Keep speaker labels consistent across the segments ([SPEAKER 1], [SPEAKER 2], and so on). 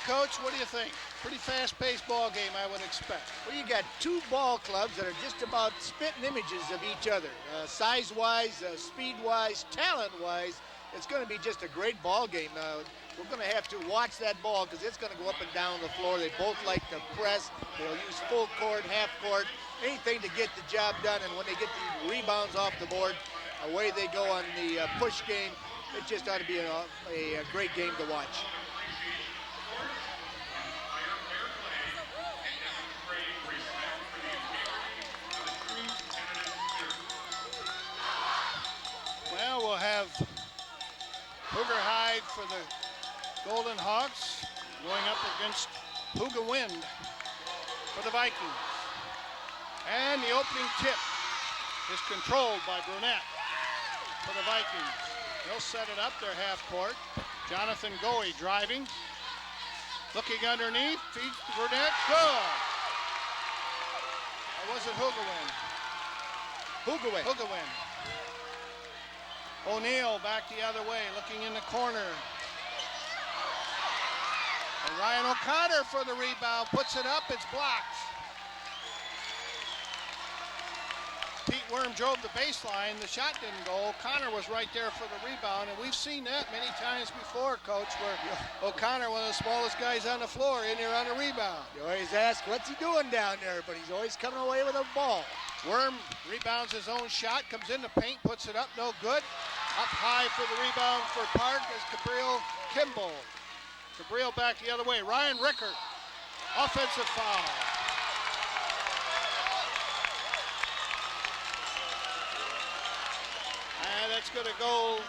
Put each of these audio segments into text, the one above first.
[SPEAKER 1] Coach, what do you think? Pretty fast-paced ball game, I would expect.
[SPEAKER 2] Well, you got two ball clubs that are just about spitting images of each other. Size-wise, speed-wise, talent-wise, it's going to be just a great ball game. We're going to have to watch that ball because it's going to go up and down the floor. They both like to press. They'll use full court, half court, anything to get the job done. And when they get the rebounds off the board, away they go on the push game. It just ought to be a great game to watch.
[SPEAKER 1] Well, we'll have Cougar Hyde for the Golden Hawks going up against Huga Wind for the Vikings. And the opening tip is controlled by Brunette for the Vikings. They'll set it up, their half court. Jonathan Goey driving. Looking underneath, feeds to Brunette, good. Or was it Huga Wind?
[SPEAKER 2] Huga Wind.
[SPEAKER 1] Huga Wind. O'Neal back the other way, looking in the corner. And Ryan O'Connor for the rebound, puts it up, it's blocked. Pete Worm drove the baseline, the shot didn't go. O'Connor was right there for the rebound, and we've seen that many times before, Coach, where O'Connor, one of the smallest guys on the floor, in there on the rebound.
[SPEAKER 2] You always ask, what's he doing down there? But he's always coming away with a ball.
[SPEAKER 1] Worm rebounds his own shot, comes into paint, puts it up, no good. Up high for the rebound for Park is Cabrillo Kimball. Cabrillo back the other way. Ryan Rickert, offensive foul. And that's going to go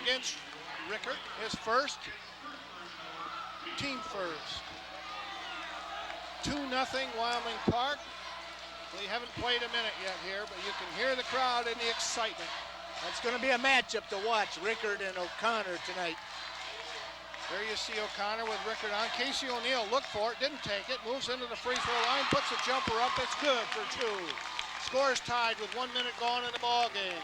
[SPEAKER 1] against Rickert, his first, team first. 2-0 Wyoming Park. We haven't played a minute yet here, but you can hear the crowd and the excitement.
[SPEAKER 2] That's going to be a matchup to watch, Rickert and O'Connor tonight.
[SPEAKER 1] There you see O'Connor with Rickert on. Casey O'Neal looked for it, didn't take it, moves into the free throw line, puts a jumper up, it's good for two. Scores tied with 1 minute gone in the ball game.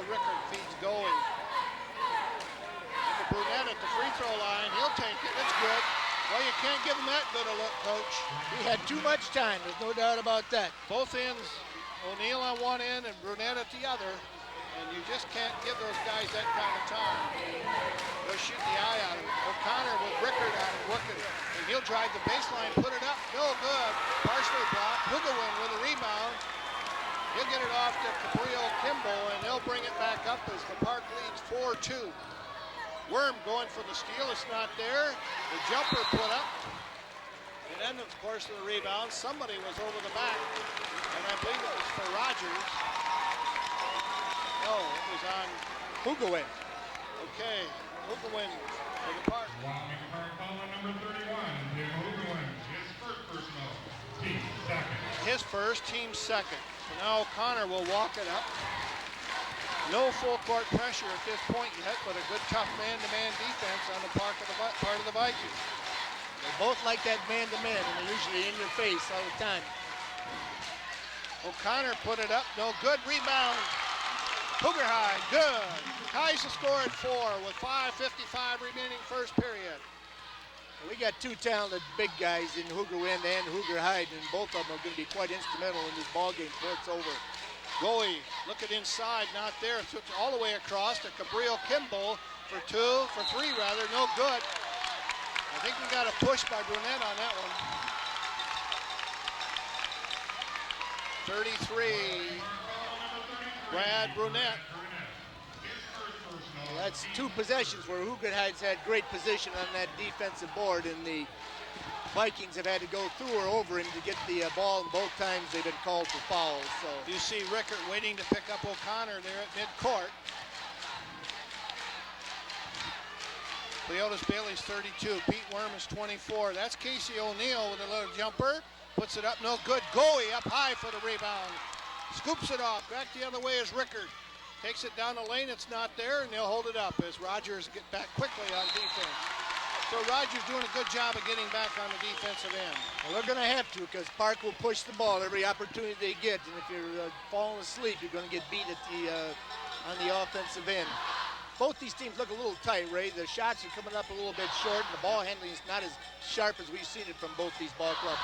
[SPEAKER 1] Rickert feeds Goey. And the Brunette at the free throw line, he'll take it, it's good. Well, you can't give him that good a look, Coach.
[SPEAKER 2] He had too much time, there's no doubt about that.
[SPEAKER 1] Both ends, O'Neal on one end and Brunette at the other, and you just can't give those guys that kind of time. They'll shoot the eye out of him. O'Connor with Rickert on him, working it, and he'll drive the baseline, put it up, no good. Partially blocked. Hugawin with a rebound. He'll get it off to Cabrillo Kimball, and they'll bring it back up as the Park leads 4-2. Worm going for the steal, it's not there. The jumper put up. And then, of course, the rebound, somebody was over the back, and I believe it was for Rogers. No, it was on
[SPEAKER 2] Hugawin.
[SPEAKER 1] Okay, Hugawin for the Park.
[SPEAKER 3] Wyoming Park foul number 31, Jim Hugawin, his first personal, team second.
[SPEAKER 1] His first, team second. So now O'Connor will walk it up. No full court pressure at this point yet, but a good tough man-to-man defense on the part of the Vikings.
[SPEAKER 2] They both like that man-to-man, and they're usually in your face all the time.
[SPEAKER 1] O'Connor put it up, no good. Rebound. Cougar High, good. Ties the score at 4 with 5:55 remaining first period.
[SPEAKER 2] We got two talented big guys in Hooger Wind and Hooger Hyde, and both of them are going to be quite instrumental in this ball game before it's over.
[SPEAKER 1] Goey looking inside, not there. Took all the way across to Cabrillo Kimball for three rather, no good. I think we got a push by Brunette on that one. 33, Brad Brunette.
[SPEAKER 2] Well, that's two possessions where Hooger Hyde's had great position on that defensive board, and the Vikings have had to go through or over him to get the ball, and both times they've been called for fouls. So
[SPEAKER 1] you see Rickert waiting to pick up O'Connor there at midcourt. Leotis Bailey's 32, Pete Worm is 24. That's Casey O'Neal with a little jumper. Puts it up, no good. Goey up high for the rebound. Scoops it off, back the other way is Rickert. Takes it down the lane, it's not there, and they'll hold it up as Rogers get back quickly on defense. So Rogers doing a good job of getting back on the defensive end.
[SPEAKER 2] Well, they're going to have to, because Park will push the ball every opportunity they get, and if you're falling asleep, you're going to get beat at the on the offensive end. both these teams look a little tight, Ray. The shots are coming up a little bit short, and the ball handling is not as sharp as we've seen it from both these ball clubs.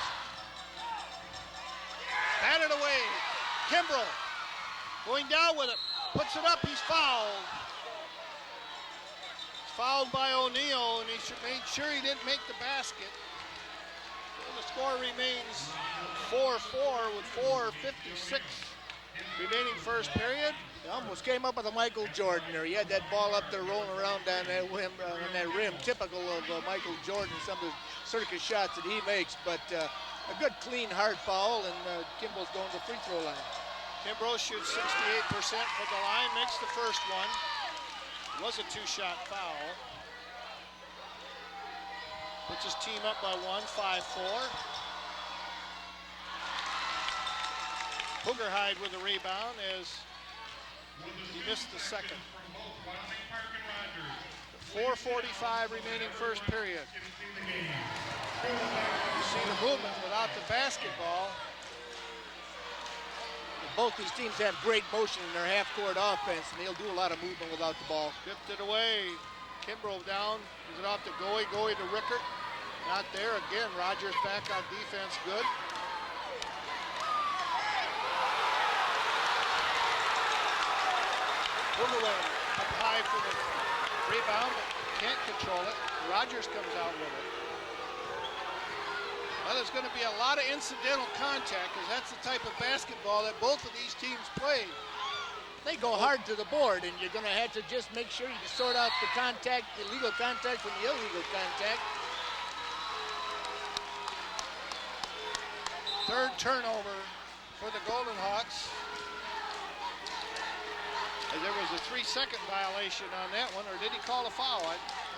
[SPEAKER 1] Batted away. Kimbrell going down with it. Puts it up. He's fouled. Fouled by O'Neal, and he made sure he didn't make the basket. And the score remains 4-4 with 4:56 remaining first period.
[SPEAKER 2] He almost came up with a Michael Jordan there. He had that ball up there rolling around down that rim, typical of Michael Jordan, some of the circus shots that he makes. But a good, clean, hard foul, and Kimball's going to the free throw line.
[SPEAKER 1] Kimbrough shoots 68% from the line, makes the first one. It was a two-shot foul. Puts his team up by one, 5-4. Hoogerhide with the rebound as he missed the second. 4:45 remaining first period. You see the movement without the basketball.
[SPEAKER 2] Both these teams have great motion in their half-court offense, and they'll do a lot of movement without the ball.
[SPEAKER 1] Tipped it away. Kimbrough down. Is it off to Goey? Goey to Rickert. Not there again. Rogers back on defense. Good. Hoogerwin up high for the rebound, but can't control it. Rogers comes out with it. Well, there's going to be a lot of incidental contact because that's the type of basketball that both of these teams play.
[SPEAKER 2] They go hard to the board, and you're going to have to just make sure you sort out the contact, the legal contact from the illegal contact.
[SPEAKER 1] Third turnover for the Golden Hawks. And there was a 3-second violation on that one, or did he call a foul? I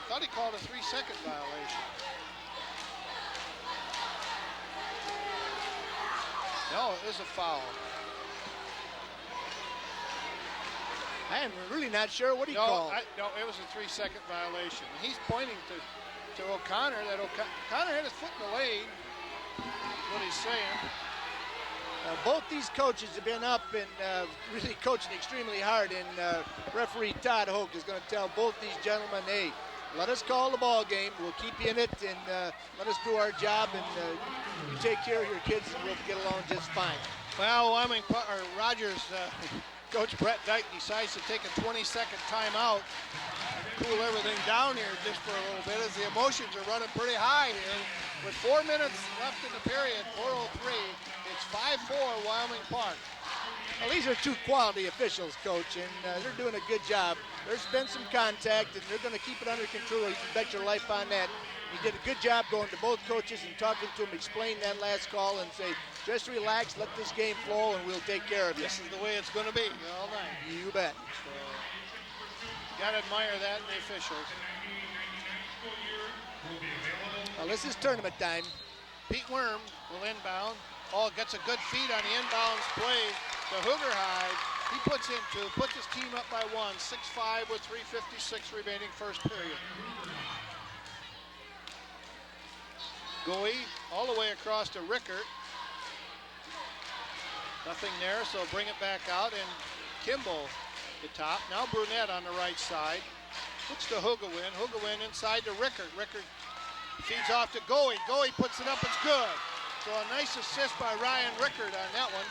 [SPEAKER 1] thought he called a 3-second violation. No, it is a foul.
[SPEAKER 2] I am really not sure what he called.
[SPEAKER 1] No, it was a 3-second violation. He's pointing to O'Connor, that O'Connor had his foot in the lane. That's what he's saying.
[SPEAKER 2] Both these coaches have been up and really coaching extremely hard, and referee Todd Hoke is going to tell both these gentlemen, hey, let us call the ball game. We'll keep you in it, and let us do our job, and you take care of your kids, and we'll get along just fine.
[SPEAKER 1] Well, Rogers, Coach Brett Dyke decides to take a 20-second timeout and cool everything down here just for a little bit as the emotions are running pretty high here. With 4 minutes left in the period, 4:03, it's 5-4 Wyoming Park.
[SPEAKER 2] Well, these are two quality officials, Coach, and they're doing a good job. There's been some contact, and they're going to keep it under control. You can bet your life on that. He did a good job going to both coaches and talking to them, explain that last call, and say, just relax, let this game flow, and we'll take care of you.
[SPEAKER 1] This is the way it's going to be all night.
[SPEAKER 2] You bet.
[SPEAKER 1] So, got to admire that in the officials.
[SPEAKER 2] Well, this is tournament time.
[SPEAKER 1] Pete Worm will inbound. Oh, gets a good feed on the inbounds play to Hoogerhide. He puts his team up by one, 6-5 with 3:56 remaining first period. Goey all the way across to Rickert. Nothing there, so bring it back out, and Kimball the top. Now Brunette on the right side. Puts to Hoogerwin. Hoogerwin inside to Rickert. Rickert feeds off to Goey. Goey puts it up, it's good. So a nice assist by Ryan Rickert on that one.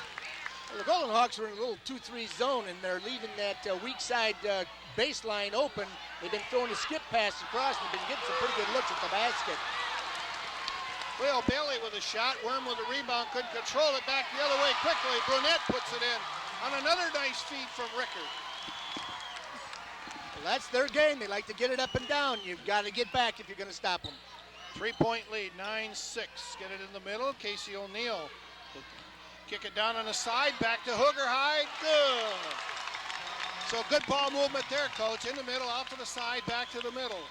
[SPEAKER 2] Well, the Golden Hawks are in a little 2-3 zone, and they're leaving that weak side baseline open. They've been throwing a skip pass across, and they've been getting some pretty good looks at the basket.
[SPEAKER 1] Well, Bailey with a shot. Worm with a rebound, couldn't control it. Back the other way quickly. Brunette puts it in on another nice feed from Rickert.
[SPEAKER 2] Well, that's their game. They like to get it up and down. You've got to get back if you're going to stop them.
[SPEAKER 1] 3-point lead, 9-6. Get it in the middle. Casey O'Neal. Kick it down on the side. Back to Hoogerhide. Good. So good ball movement there, Coach. In the middle, out to the side, back to the middle.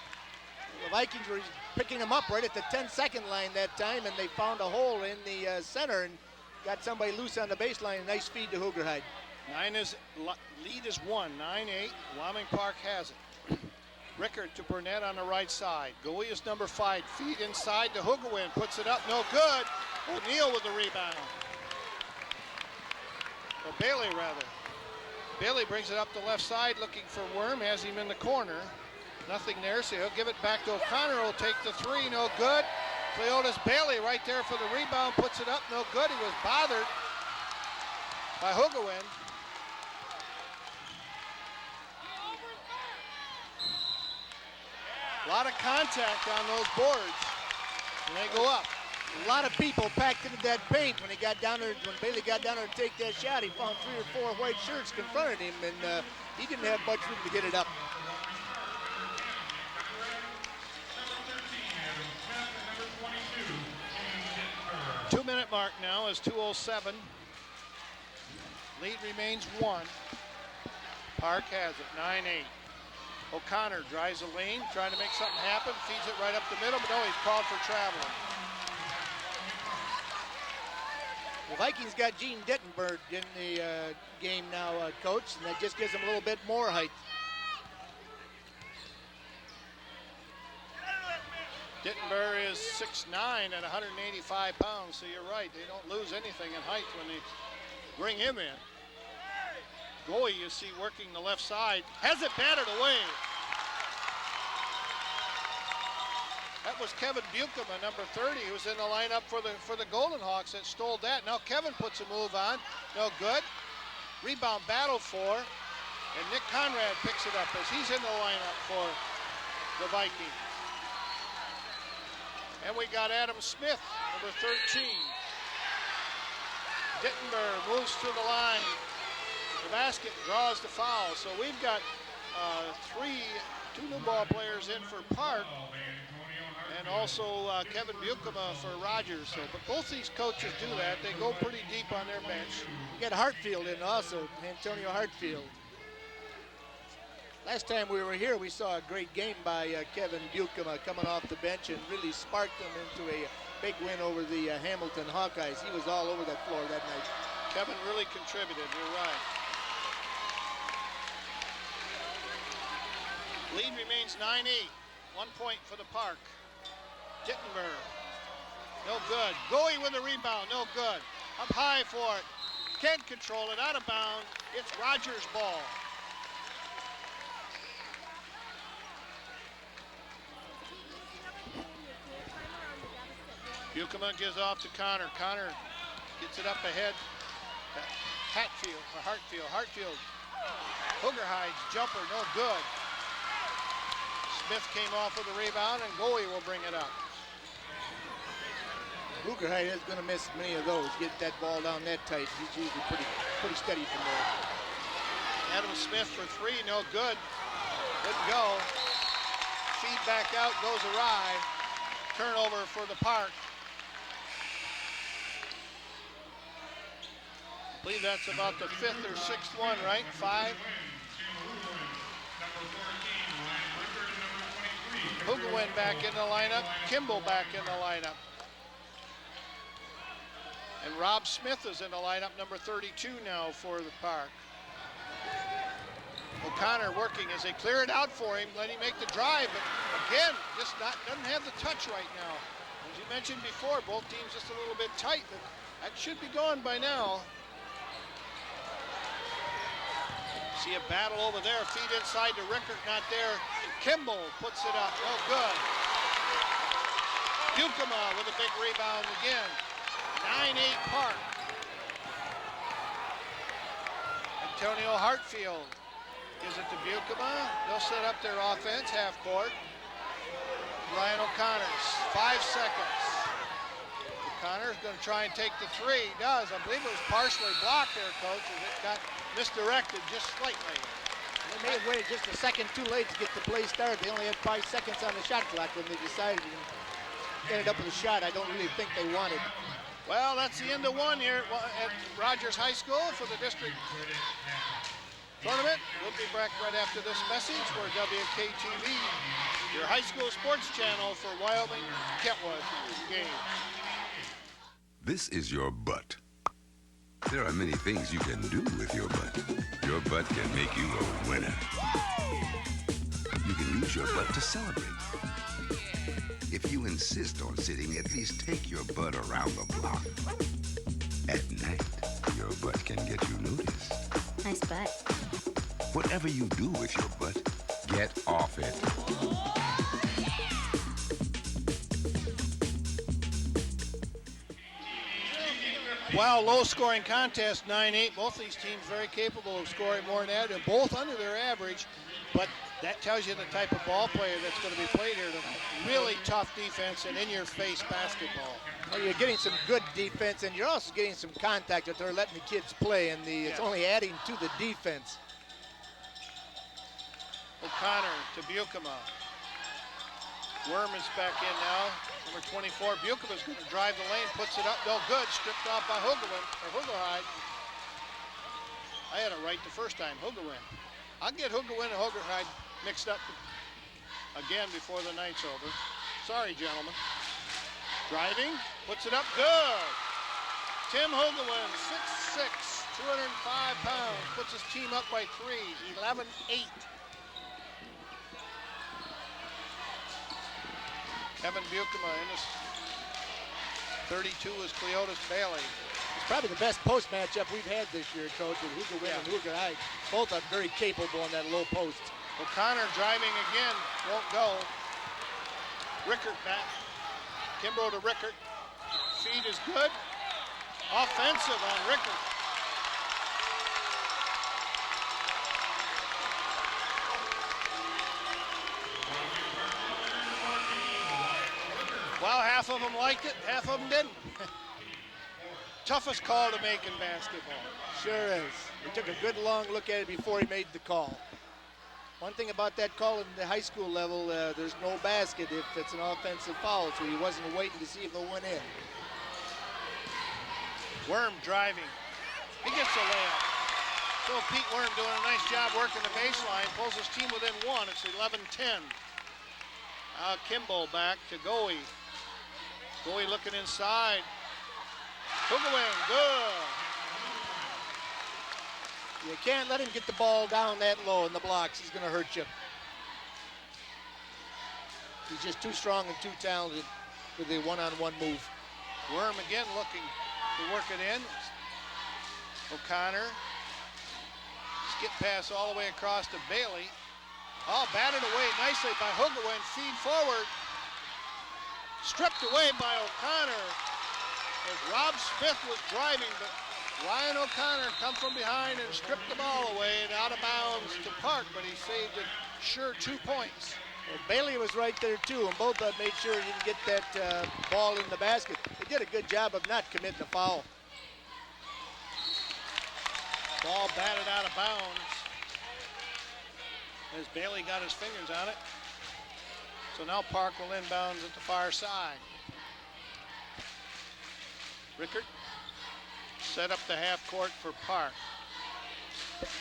[SPEAKER 2] The Vikings were picking them up right at the 10-second line that time, and they found a hole in the center and got somebody loose on the baseline. A nice feed to Hoogerhide.
[SPEAKER 1] Lead is 1, 9-8. Wyoming Park has it. Rickert to Burnett on the right side. Goey is number 5. Feed inside to Hoogerwin. Puts it up, no good. O'Neal with the rebound. Or Bailey, rather. Bailey brings it up the left side looking for Worm, has him in the corner. Nothing there, so he'll give it back to O'Connor, will take the three, no good. Cleotis Bailey right there for the rebound, puts it up, no good. He was bothered by Hoogawind. A lot of contact on those boards, and they go up.
[SPEAKER 2] A lot of people packed into that paint when he got down there. When Bailey got down there to take that shot, he found 3 or 4 white shirts confronted him, and he didn't have much room to get it up.
[SPEAKER 1] Two-minute mark now is 2:07. Lead remains 1. Park has it, 9-8. O'Connor drives the lane, trying to make something happen, feeds it right up the middle, but no, he's called for traveling.
[SPEAKER 2] The Vikings got Gene Dittenberg in the game now, Coach, and that just gives them a little bit more height.
[SPEAKER 1] Dittenberg is 6'9" at 185 pounds, so you're right. They don't lose anything in height when they bring him in. Goy, you see, working the left side, has it batted away. That was Kevin Buchema, number 30, who was in the lineup for the Golden Hawks that stole that. Now Kevin puts a move on, no good. Rebound battle for, and Nick Conrad picks it up as he's in the lineup for the Vikings. And we got Adam Smith, number 13. Dittenberg moves to the line. The basket, draws the foul. So we've got two new ball players in for Park, and also Kevin Buchema for Rogers. So, but both these coaches do that. They go pretty deep on their bench.
[SPEAKER 2] You got Hartfield in also, Antonio Hartfield. Last time we were here, we saw a great game by Kevin Buchema coming off the bench and really sparked them into a big win over the Hamilton Hawkeyes. He was all over that floor that night.
[SPEAKER 1] Kevin really contributed, you're right. Lead remains 9-8. 1 point for the Park. Dittenberg, no good. Goey with the rebound, no good. Up high for it. Can't control it, out of bounds. It's Rogers' ball. Buchema gives off to Connor. Connor gets it up ahead. Hartfield. Hoogerhide's jumper, no good. Smith came off with the rebound, and Goey will bring it up.
[SPEAKER 2] Hoogerhide is going to miss many of those. Get that ball down that tight. He's usually pretty steady from there.
[SPEAKER 1] Adam Smith for 3, no good. Didn't go. Feed back out, goes awry. Turnover for the Park. I believe that's about the 5th or 6th one, right? 5. Hoogawind back in the lineup. Kimball back in the lineup. And Rob Smith is in the lineup, number 32 now for the Park. O'Connor working as they clear it out for him, let him make the drive, but again, just doesn't have the touch right now. As you mentioned before, both teams just a little bit tight, but that should be gone by now. See a battle over there, feed inside to Rickert, not there. Kimball puts it up, no good. Buchema with a big rebound again. 9-8 Park. Antonio Hartfield gives it to Buchema. They'll set up their offense, half court. Ryan O'Connor's 5 seconds. O'Connor's going to try and take the 3. He does. I believe it was partially blocked there, Coach, as it got misdirected just slightly.
[SPEAKER 2] They may have waited just a second too late to get the play started. They only had 5 seconds on the shot clock when they decided to ended up with a shot I don't really think they wanted.
[SPEAKER 1] Well, that's the end of one here at Rogers High School for the district tournament. We'll be back right after this message for WKTV, your high school sports channel for Wyoming Kentwood game.
[SPEAKER 4] This is your butt. There are many things you can do with your butt. Your butt can make you a winner. You can use your butt to celebrate. If you insist on sitting, at least take your butt around the block. At night, your butt can get you noticed.
[SPEAKER 5] Nice butt.
[SPEAKER 4] Whatever you do with your butt, get off it.
[SPEAKER 1] Wow, low-scoring contest, 9-8. Both these teams very capable of scoring more than that. They're both under their average, but that tells you the type of ball player that's going to be played here tonight. Really tough defense and in-your-face basketball.
[SPEAKER 2] Well, you're getting some good defense, and you're also getting some contact that they're letting the kids play, and it's only adding to the defense.
[SPEAKER 1] O'Connor to Bukema. Worm is back in now. Number 24, Bukema's going to drive the lane, puts it up, no good, stripped off by Hugelwin. I had it right the first time, Hugelwin. I'll get Hugelwin and Hogerheide mixed up again before the night's over. Sorry, gentlemen. Driving, puts it up, good. Tim Hugelwin, 6'6", 205 pounds, puts his team up by 3, 11-8. Kevin Bukema in his 32 is Cleotis Bailey.
[SPEAKER 2] It's probably the best post matchup we've had this year, Coach, with Hugelwin and Hugelheide. Both are very capable on that low post.
[SPEAKER 1] O'Connor driving again, won't go. Rickert back. Kimbrough to Rickert. Feed is good. Offensive on Rickert. Well, half of them liked it, half of them didn't. Toughest call to make in basketball.
[SPEAKER 2] Sure is. He took a good long look at it before he made the call. One thing about that call in the high school level, there's no basket if it's an offensive foul, so he wasn't waiting to see if it went in.
[SPEAKER 1] Worm driving. He gets a layup. So Pete Worm doing a nice job working the baseline, pulls his team within 1. It's 11-10. Kimball back to Goey. Goey looking inside. Hugelwin, good.
[SPEAKER 2] You can't let him get the ball down that low in the blocks. He's going to hurt you. He's just too strong and too talented with the one-on-one move.
[SPEAKER 1] Worm again looking to work it in. O'Connor. Skip pass all the way across to Bailey. Oh, batted away nicely by Hugelwin. Feed forward. Stripped away by O'Connor as Rob Smith was driving, but Ryan O'Connor come from behind and stripped the ball away and out of bounds to Park, but he saved it sure 2 points.
[SPEAKER 2] Well, Bailey was right there too, and both of them made sure he didn't get that ball in the basket. They did a good job of not committing a foul.
[SPEAKER 1] Ball batted out of bounds as Bailey got his fingers on it. So now Park will inbounds at the far side. Rickert set up the half court for Park.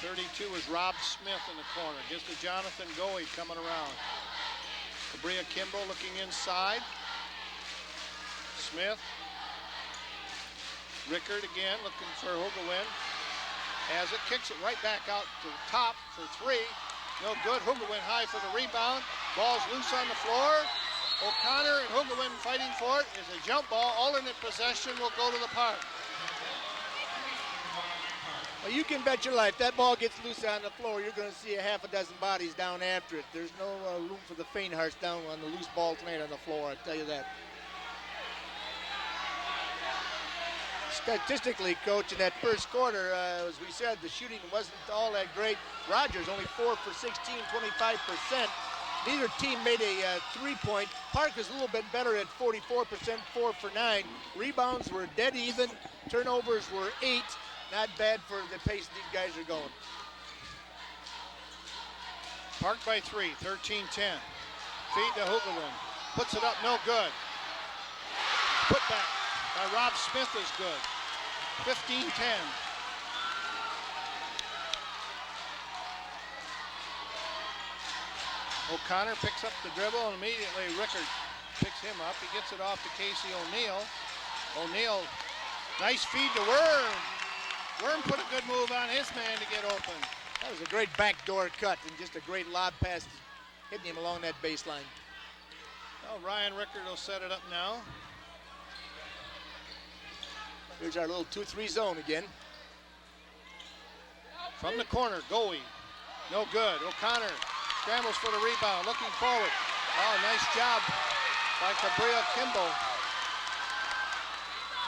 [SPEAKER 1] 32 is Rob Smith in the corner. Gives to Jonathan Goey coming around. Cabria Kimball looking inside. Smith. Rickert again looking for Hugelwin. Has it, kicks it right back out to the top for 3. No good. Hugelwin high for the rebound. Ball's loose on the floor. O'Connor and Hugelwin fighting for it. Is a jump ball. Alternate possession will go to the Park.
[SPEAKER 2] Well, you can bet your life that ball gets loose on the floor, you're going to see a half a dozen bodies down after it. There's no room for the faint hearts down on the loose ball tonight on the floor, I tell you that. Statistically, Coach, in that first quarter, as we said, the shooting wasn't all that great. Rogers only 4 for 16, 25%. Neither team made a three-point. Park was a little bit better at 44%, 4 for 9. Rebounds were dead even. Turnovers were 8. Not bad for the pace these guys are going.
[SPEAKER 1] Park by 3, 13-10. Feed to Hugelwin. Puts it up, no good. Put back by Rob Smith is good. 15-10. O'Connor picks up the dribble and immediately Rickert picks him up. He gets it off to Casey O'Neill. O'Neill, nice feed to Worm. Worm put a good move on his man to get open.
[SPEAKER 2] That was a great backdoor cut and just a great lob pass hitting him along that baseline.
[SPEAKER 1] Well, Ryan Rickert will set it up now.
[SPEAKER 2] Here's our little 2-3 zone again.
[SPEAKER 1] From the corner, Goey. No good. O'Connor scrambles for the rebound, looking forward. Oh, nice job by Cabrillo Kimball.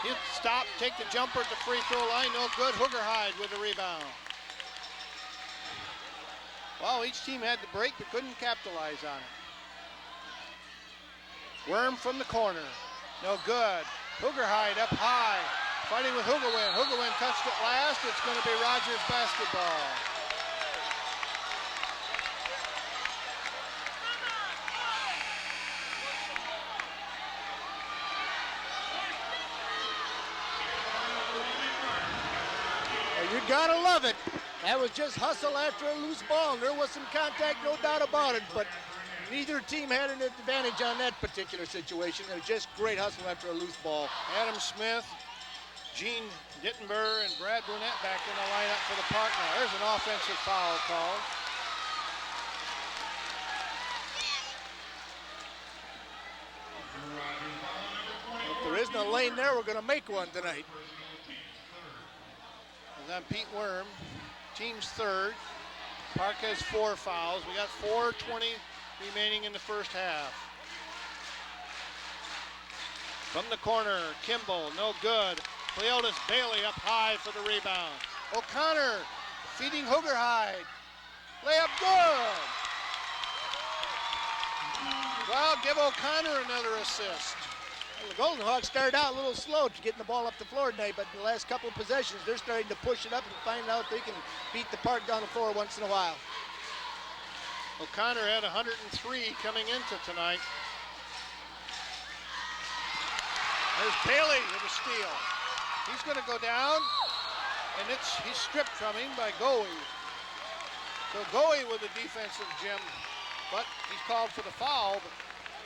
[SPEAKER 1] He'll stop, take the jumper at the free throw line. No good. Hoogerhide with the rebound. Well, each team had the break but couldn't capitalize on it. Worm from the corner. No good. Hoogerhide up high. Fighting with Hugawin. Hugawin touched it last. It's going to be Rogers basketball.
[SPEAKER 2] You gotta love it. That was just hustle after a loose ball. There was some contact, no doubt about it, but neither team had an advantage on that particular situation. It was just great hustle after a loose ball.
[SPEAKER 1] Adam Smith, Gene Dittenberg, and Brad Burnett back in the lineup for the Park now. There's an offensive foul called.
[SPEAKER 2] If there isn't a lane there, we're gonna make one tonight.
[SPEAKER 1] On Pete Worm, team's third. Park has 4 fouls. We got 4:20 remaining in the first half. From the corner, Kimball, no good. Cleotis Bailey up high for the rebound. O'Connor feeding Hoogerhide. Layup good. Well, give O'Connor another assist.
[SPEAKER 2] Well, the Golden Hawks started out a little slow to getting the ball up the floor tonight, but in the last couple of possessions, they're starting to push it up and find out they can beat the Park down the floor once in a while.
[SPEAKER 1] O'Connor had 103 coming into tonight. There's Bailey with a steal. He's going to go down, and he's stripped from him by Goey. So Goey with a defensive gem, but he's called for the foul, but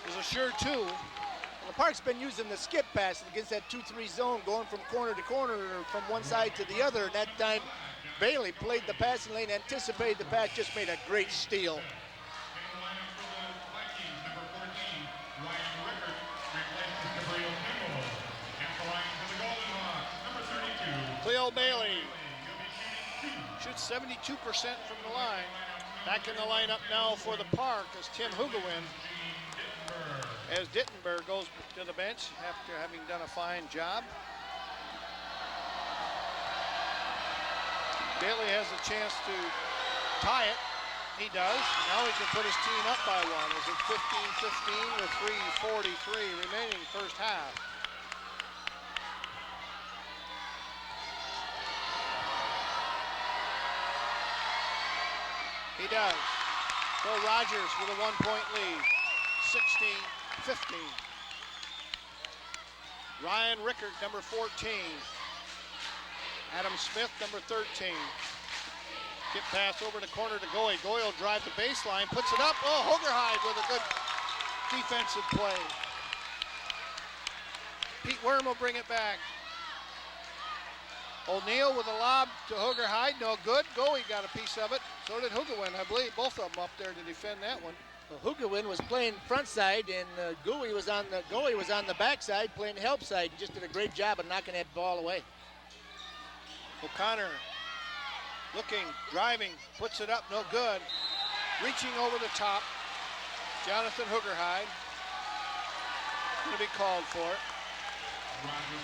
[SPEAKER 1] it was a sure 2.
[SPEAKER 2] Well, the Park's been using the skip pass against that 2-3 zone, going from corner to corner or from one side to the other. And that time, Bailey played the passing lane, anticipated the pass, just made a great steal.
[SPEAKER 1] Cleo Bailey shoots 72% from the line. Back in the lineup now for the Park is Tim Hugawin, as Dittenberg goes to the bench after having done a fine job. Bailey has a chance to tie it. He does. Now he can put his team up by 1. Is it 15-15 with 3:43 remaining first half? He does. So Rogers with a 1-point lead. 16-15. Ryan Rickert, number 14. Adam Smith, number 13. Get pass over the corner to Goey. Goey will drive the baseline, puts it up. Oh, Hoogerhide with a good defensive play. Pete Worm will bring it back. O'Neal with a lob to Hoogerhide, no good. Goey got a piece of it. So did Hugawin, I believe. Both of them up there to defend that one.
[SPEAKER 2] Well, Hugawin was playing front side, and Goey was on the back side playing help side. He just did a great job of knocking that ball away.
[SPEAKER 1] O'Connor looking, driving, puts it up, no good. Reaching over the top, Jonathan Hoogerhide. Going to be called for it.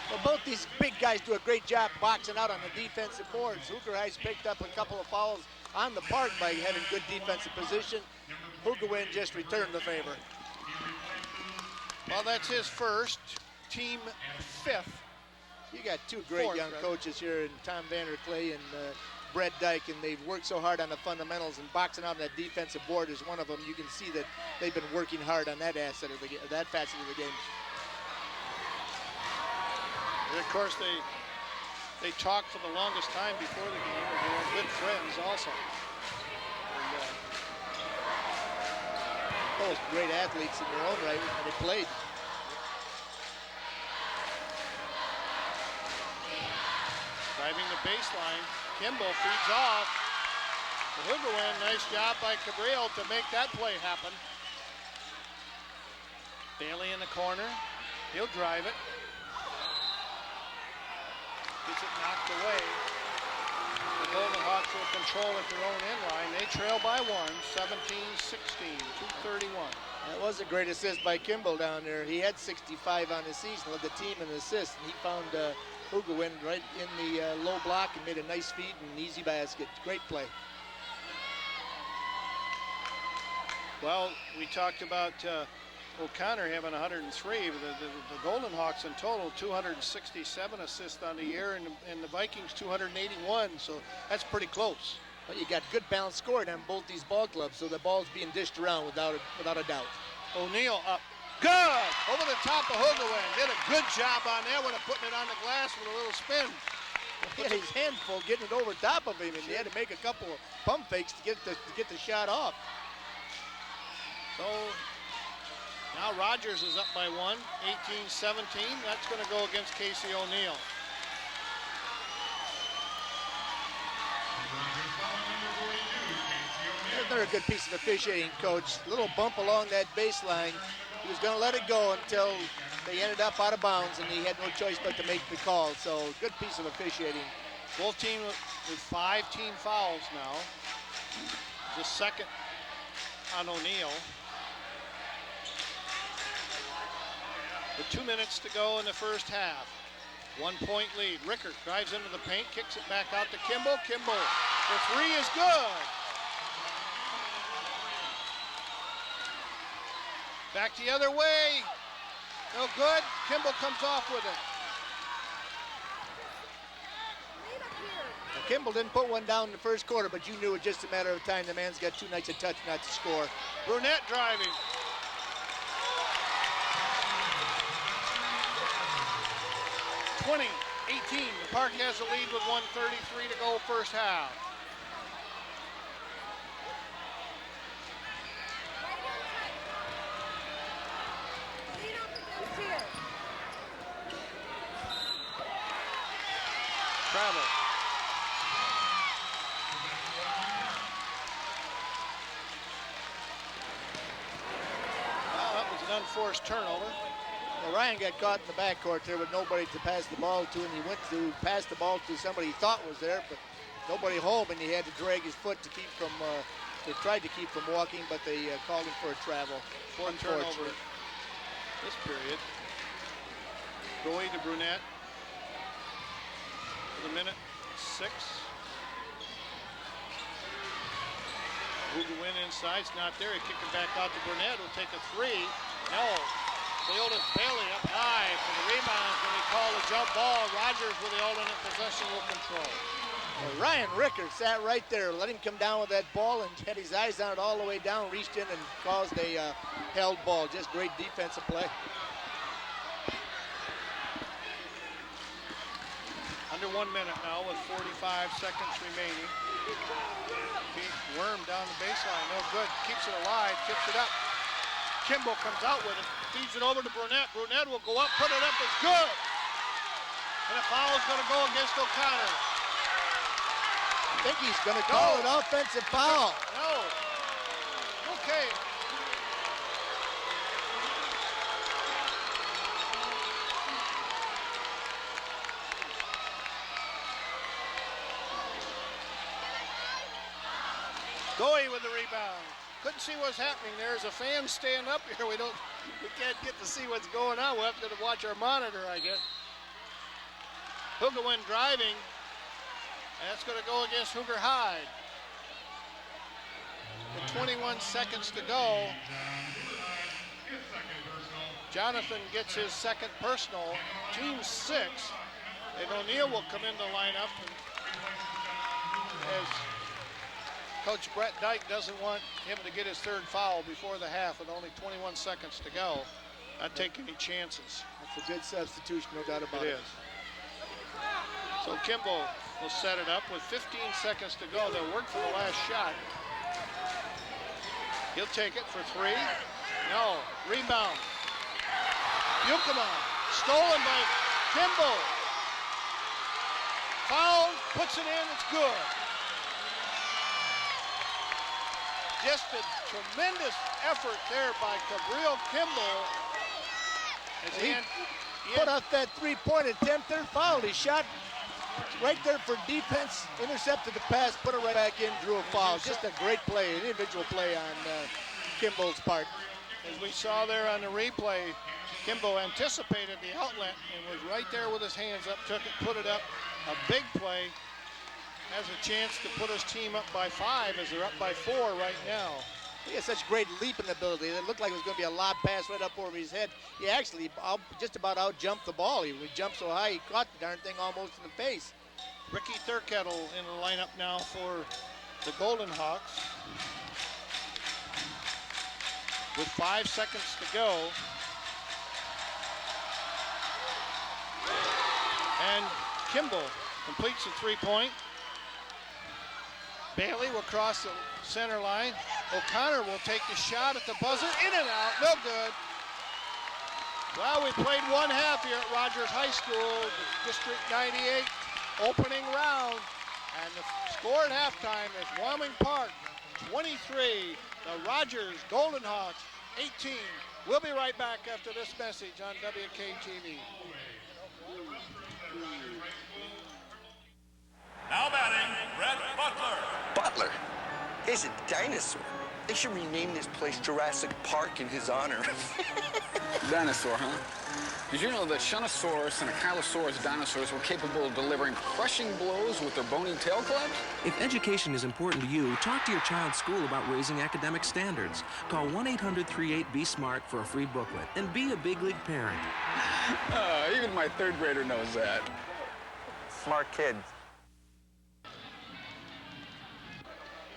[SPEAKER 2] Well, both these big guys do a great job boxing out on the defensive boards. Hoogerhide's picked up a couple of fouls on the Park by having good defensive position. Hugawin just returned the favor.
[SPEAKER 1] Well, that's his first, team 5th.
[SPEAKER 2] You got 2 great young coaches here, in Tom Vanderklay and Brett Dyke, and they've worked so hard on the fundamentals, and boxing out on that defensive board is one of them. You can see that they've been working hard on that facet of the game.
[SPEAKER 1] And of course, they talked for the longest time before the game, and they were good friends also. And,
[SPEAKER 2] both great athletes in their own right when they played.
[SPEAKER 1] Driving the baseline, Kimball feeds off. The Hugawin, nice job by Cabrillo to make that play happen. Bailey in the corner, he'll drive it. Gets it knocked away. The Golden Hawks will control at their own end line. They trail by 1, 17-16, 2:31.
[SPEAKER 2] That was a great assist by Kimball down there. He had 65 on the season, led the team in assists, and he found Hugawin right in the low block and made a nice feed and an easy basket. Great play.
[SPEAKER 1] Well, we talked about O'Connor having 103, but the Golden Hawks in total 267 assists on the year, and the Vikings 281, so that's pretty close.
[SPEAKER 2] But you got good balanced scoring on both these ball clubs, so the ball's being dished around without a doubt.
[SPEAKER 1] O'Neal up. Good! Over the top of Hugawin. Did a good job on that one of putting it on the glass with a little spin.
[SPEAKER 2] He had his hand full getting it over top of him, and he had to make a couple of pump fakes to get the shot off.
[SPEAKER 1] So now Rogers is up by 1, 18-17. That's going to go against Casey O'Neal.
[SPEAKER 2] Another good piece of officiating, Coach. Little bump along that baseline. He was going to let it go until they ended up out of bounds, and he had no choice but to make the call. So good piece of officiating.
[SPEAKER 1] Both teams with 5 team fouls now. The second on O'Neal. With 2 minutes to go in the first half. 1 point lead. Rickert drives into the paint, kicks it back out to Kimball. Kimball, the 3 is good. Back the other way. No good. Kimball comes off with it.
[SPEAKER 2] Now, Kimball didn't put one down in the first quarter, but you knew it just a matter of time. The man's got 2 nights of touch not to score.
[SPEAKER 1] Brunette driving. (20-18). The Park has the lead with 1:33 to go first half. Travel. Well, that was an unforced turnover.
[SPEAKER 2] Well, Ryan got caught in the backcourt there with nobody to pass the ball to, and he went to pass the ball to somebody he thought was there, but nobody home, and he had to drag his foot to keep from, they tried to keep from walking, but they called him for a travel.
[SPEAKER 1] Fourth turnover this period. Goey to Brunette. For the minute 6. Hugawin inside, it's not there. He kicked it back out to Brunette, who'll take a 3. No. Leotis Bailey up high for the rebound when he called a jump ball. Rogers with the alternate possession will control.
[SPEAKER 2] Well, Ryan Rickert sat right there, let him come down with that ball and had his eyes on it all the way down, reached in and caused a held ball. Just great defensive play.
[SPEAKER 1] Under 1 minute now with 45 seconds remaining. Worm down the baseline, no good. Keeps it alive, tips it up. Kimball comes out with it, feeds it over to Brunette. Brunette will go up, put it up, it's good. And a foul is going to go against O'Connor.
[SPEAKER 2] I think he's going to call an offensive foul.
[SPEAKER 1] No. Okay. Goey with the rebound. Couldn't see what's happening. There's a fan staying up here. We can't get to see what's going on. We'll have to watch our monitor, I guess. Hugawin driving. That's going to go against Hooger Hyde. With 21 seconds to go. Jonathan gets his second personal. Team 6. And O'Neal will come in the lineup as Coach Brett Dyke doesn't want him to get his 3rd foul before the half with only 21 seconds to go. Not take any chances.
[SPEAKER 2] That's a good substitution, no doubt about it.
[SPEAKER 1] It is. So Kimball will set it up with 15 seconds to go. They'll work for the last shot. He'll take it for 3. No. Rebound. Buchanan. Stolen by Kimball. Foul. Puts it in. It's good. Just a tremendous effort there by Gabriel Kimball. As
[SPEAKER 2] He put up that 3-point attempt there, fouled. He shot right there for defense, intercepted the pass, put it right back in, drew a foul. Just a great play, an individual play on Kimball's part.
[SPEAKER 1] As we saw there on the replay, Kimbo anticipated the outlet and was right there with his hands up, took it, put it up. A big play. Has a chance to put his team up by 5 as they're up by 4 right now.
[SPEAKER 2] He has such great leaping ability. It looked like it was going to be a lob pass right up over his head. He actually just about out-jumped the ball. He jumped so high, he caught the darn thing almost in the face.
[SPEAKER 1] Ricky Thurkettle in the lineup now for the Golden Hawks. With 5 seconds to go. And Kimball completes the 3-point. Bailey will cross the center line. O'Connor will take the shot at the buzzer. In and out, no good. Well, we played one half here at Rogers High School, the District 98 opening round. And the score at halftime is Wyoming Park 23, the Rogers Golden Hawks 18. We'll be right back after this message on WKTV.
[SPEAKER 5] Now batting, Brett Butler.
[SPEAKER 6] Butler? He's a dinosaur. They should rename this place Jurassic Park in his honor.
[SPEAKER 7] Dinosaur, huh? Did you know that Shunosaurus and Ankylosaurus dinosaurs were capable of delivering crushing blows with their bony tail clubs?
[SPEAKER 8] If education is important to you, talk to your child's school about raising academic standards. Call 1-800-38-BE-SMART for a free booklet and be a big league parent.
[SPEAKER 7] Even my 3rd grader knows that.
[SPEAKER 6] Smart kid.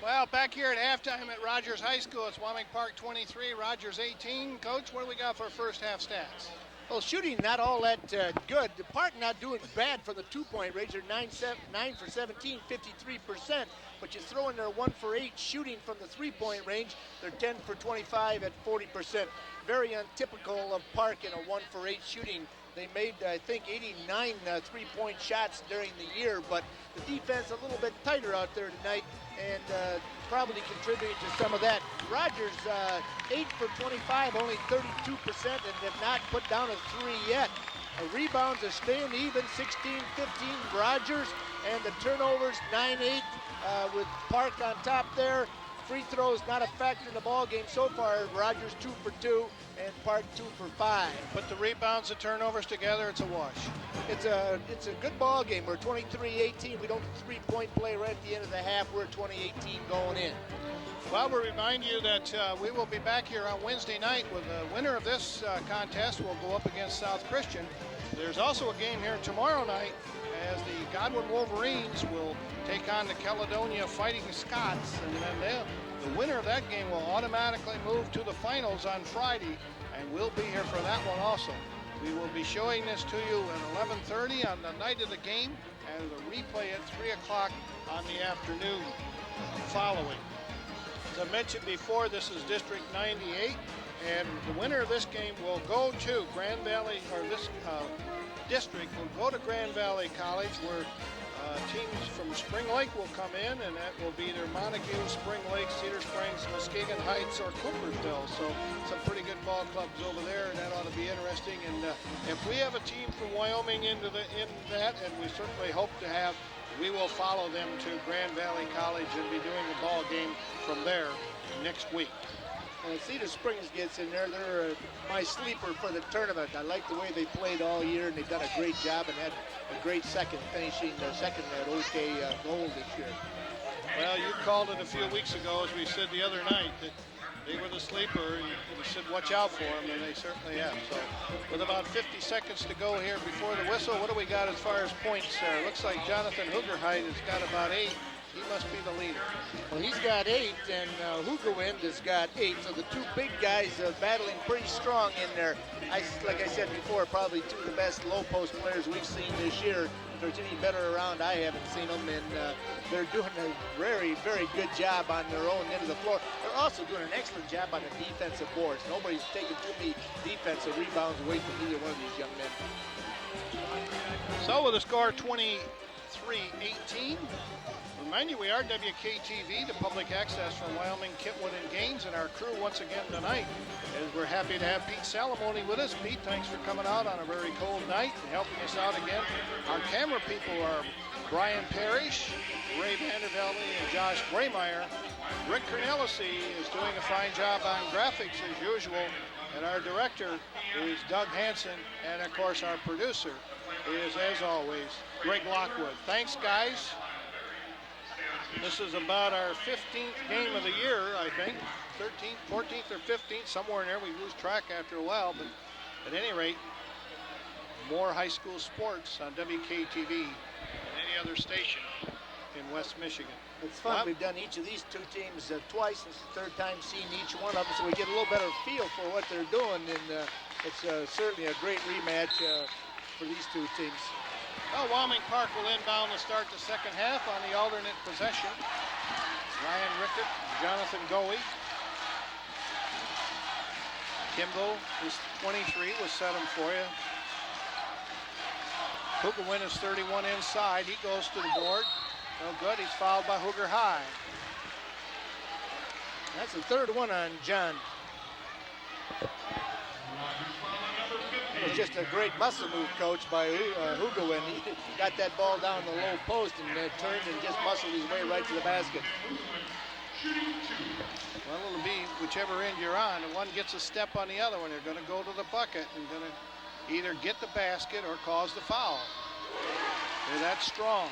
[SPEAKER 1] Well, back here at halftime at Rogers High School, it's Wyoming Park 23, Rogers 18. Coach, what do we got for first half stats?
[SPEAKER 2] Well, shooting not all that good. The Park not doing bad for the 2-point range. They're 9 for 17, 53%. But you throw in their 1 for 8 shooting from the 3-point range. They're 10 for 25 at 40%. Very untypical of Park in a 1 for 8 shooting. They made, I think, 89 3-point shots during the year, but the defense a little bit tighter out there tonight and probably contributing to some of that. Rogers, 8 for 25, only 32%, and have not put down a 3 yet. Rebounds are staying even, 16-15 Rogers, and the turnovers 9-8 with Park on top there. Free throws not a factor in the ball game so far. Rogers 2 for 2 and Park 2 for 5.
[SPEAKER 1] Put the rebounds and turnovers together, it's a wash.
[SPEAKER 2] It's a good ball game. We're 23-18. We don't 3-point play right at the end of the half. We're 20-18 going in.
[SPEAKER 1] Well, we remind you that we will be back here on Wednesday night with the winner of this contest will go up against South Christian. There's also a game here tomorrow night as the Godwin Wolverines will take on the Caledonia Fighting Scots, and then the winner of that game will automatically move to the finals on Friday, and we'll be here for that one also. We will be showing this to you at 11:30 on the night of the game, and the replay at 3 o'clock on the afternoon following. As I mentioned before, this is District 98, and the winner of this game will go to Grand Valley, or this district will go to Grand Valley College, where teams from Spring Lake will come in, and that will be either Montague, Spring Lake, Cedar Springs, Muskegon Heights, or Coopersville. So some pretty good ball clubs over there, and that ought to be interesting. And if we have a team from Wyoming in that, and we certainly hope to have, we will follow them to Grand Valley College and be doing the ball game from there next week.
[SPEAKER 2] Cedar Springs gets in there. They're my sleeper for the tournament. I like the way they played all year, and they've done a great job and had a great second, finishing their second at OK Gold this year.
[SPEAKER 1] Well, you called it a few weeks ago, as we said the other night, that they were the sleeper, and you said watch out for them, and they certainly have. So with about 50 seconds to go here before the whistle, what do we got as far as points there? Looks like Jonathan Hoogerheit has got about 8. He must be the leader.
[SPEAKER 2] Well, he's got 8, and Hoogerwind has got 8. So the two big guys battling pretty strong in there. Like I said before, probably two of the best low post players we've seen this year. If there's any better around, I haven't seen them, and they're doing a very, very good job on their own end of the floor. They're also doing an excellent job on the defensive boards. Nobody's taking too many defensive rebounds away from either one of these young men.
[SPEAKER 1] So with a score 23-18. Remind you, we are WKTV, the public access from Wyoming, Kentwood, and Gaines, and our crew once again tonight, as we're happy to have Pete Salamone with us. Pete, thanks for coming out on a very cold night and helping us out again. Our camera people are Brian Parrish, Ray Vandervelde, and Josh Braymeyer. Rick Cornelisi is doing a fine job on graphics as usual. And our director is Doug Hansen. And of course our producer is, as always, Greg Lockwood. Thanks, guys. This is about our 15th game of the year, I think. 13th, 14th, or 15th, somewhere in there. We lose track after a while, but at any rate, more high school sports on WKTV than any other station in West Michigan.
[SPEAKER 2] It's fun.
[SPEAKER 1] Well,
[SPEAKER 2] We've done each of these two teams twice. It's the third time seeing each one of them, so we get a little better feel for what they're doing. And it's certainly a great rematch for these two teams.
[SPEAKER 1] well, Wyoming Park will inbound to start the second half on the alternate possession. Ryan Rickett, Jonathan Goey. Kimbo is 23. We'll set him for you. Hugawin is 31 inside. He goes to the board. No good. He's fouled by Hooger High.
[SPEAKER 2] That's the third one on John. It was just a great muscle move, coach, by Hugawin. He got that ball down the low post and turned and just muscled his way right to the basket.
[SPEAKER 1] Well, it'll be whichever end you're on. And one gets a step on the other one. They're going to go to the bucket and going to either get the basket or cause the foul. They're that strong.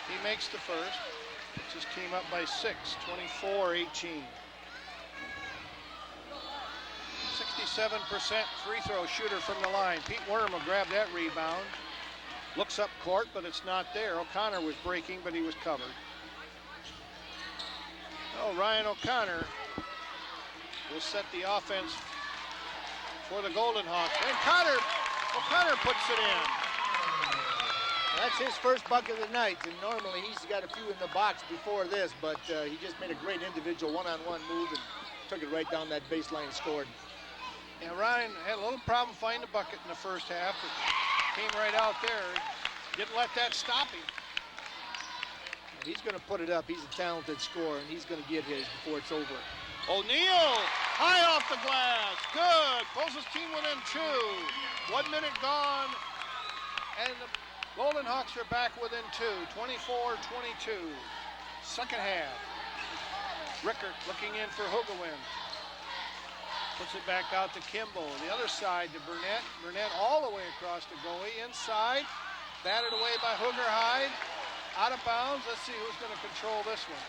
[SPEAKER 1] He makes the first. Puts his team up by 6, 24-18. 67% free throw shooter from the line. Pete Worm will grab that rebound. Looks up court, but it's not there. O'Connor was breaking, but he was covered. Oh, Ryan O'Connor will set the offense for the Golden Hawks. And O'Connor puts it in.
[SPEAKER 2] That's his first bucket of the night, and normally he's got a few in the box before this, but he just made a great individual one-on-one move and took it right down that baseline and scored.
[SPEAKER 1] Yeah, Ryan had a little problem finding the bucket in the first half, but came right out there. Didn't let that stop him.
[SPEAKER 2] He's going to put it up. He's a talented scorer, and he's going to get his before it's over.
[SPEAKER 1] O'Neal, high off the glass. Good. Pulls his team within 2. 1 minute gone, and the Golden Hawks are back within 2. 24-22. Second half. Rickert looking in for Hugawin. Puts it back out to Kimball. The other side to Burnett. Burnett all the way across to Goey. Inside. Batted away by Hooger Hyde. Out of bounds. Let's see who's going to control this one.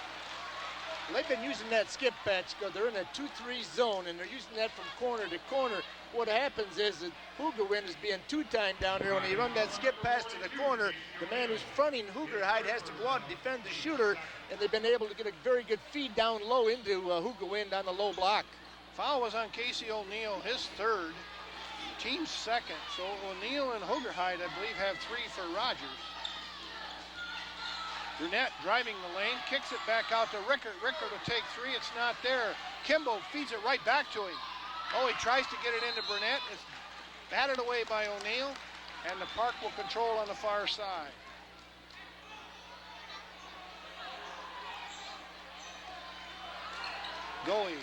[SPEAKER 2] They've been using that skip patch because they're in a 2-3 zone, and they're using that from corner to corner. What happens is that Hugawin is being two-timed down there. When he run that skip pass to the corner, the man who's fronting Hooger Hyde has to go out and defend the shooter, and they've been able to get a very good feed down low into Hugawin on the low block.
[SPEAKER 1] Foul was on Casey O'Neal, his third, team's second. So O'Neal and Hooger Hyde, I believe, have 3 for Rogers. Burnett driving the lane, kicks it back out to Rickert. Rickert will take 3, it's not there. Kimbo feeds it right back to him. Oh, he tries to get it into Burnett. It's batted away by O'Neal, and the Park will control on the far side. Goey.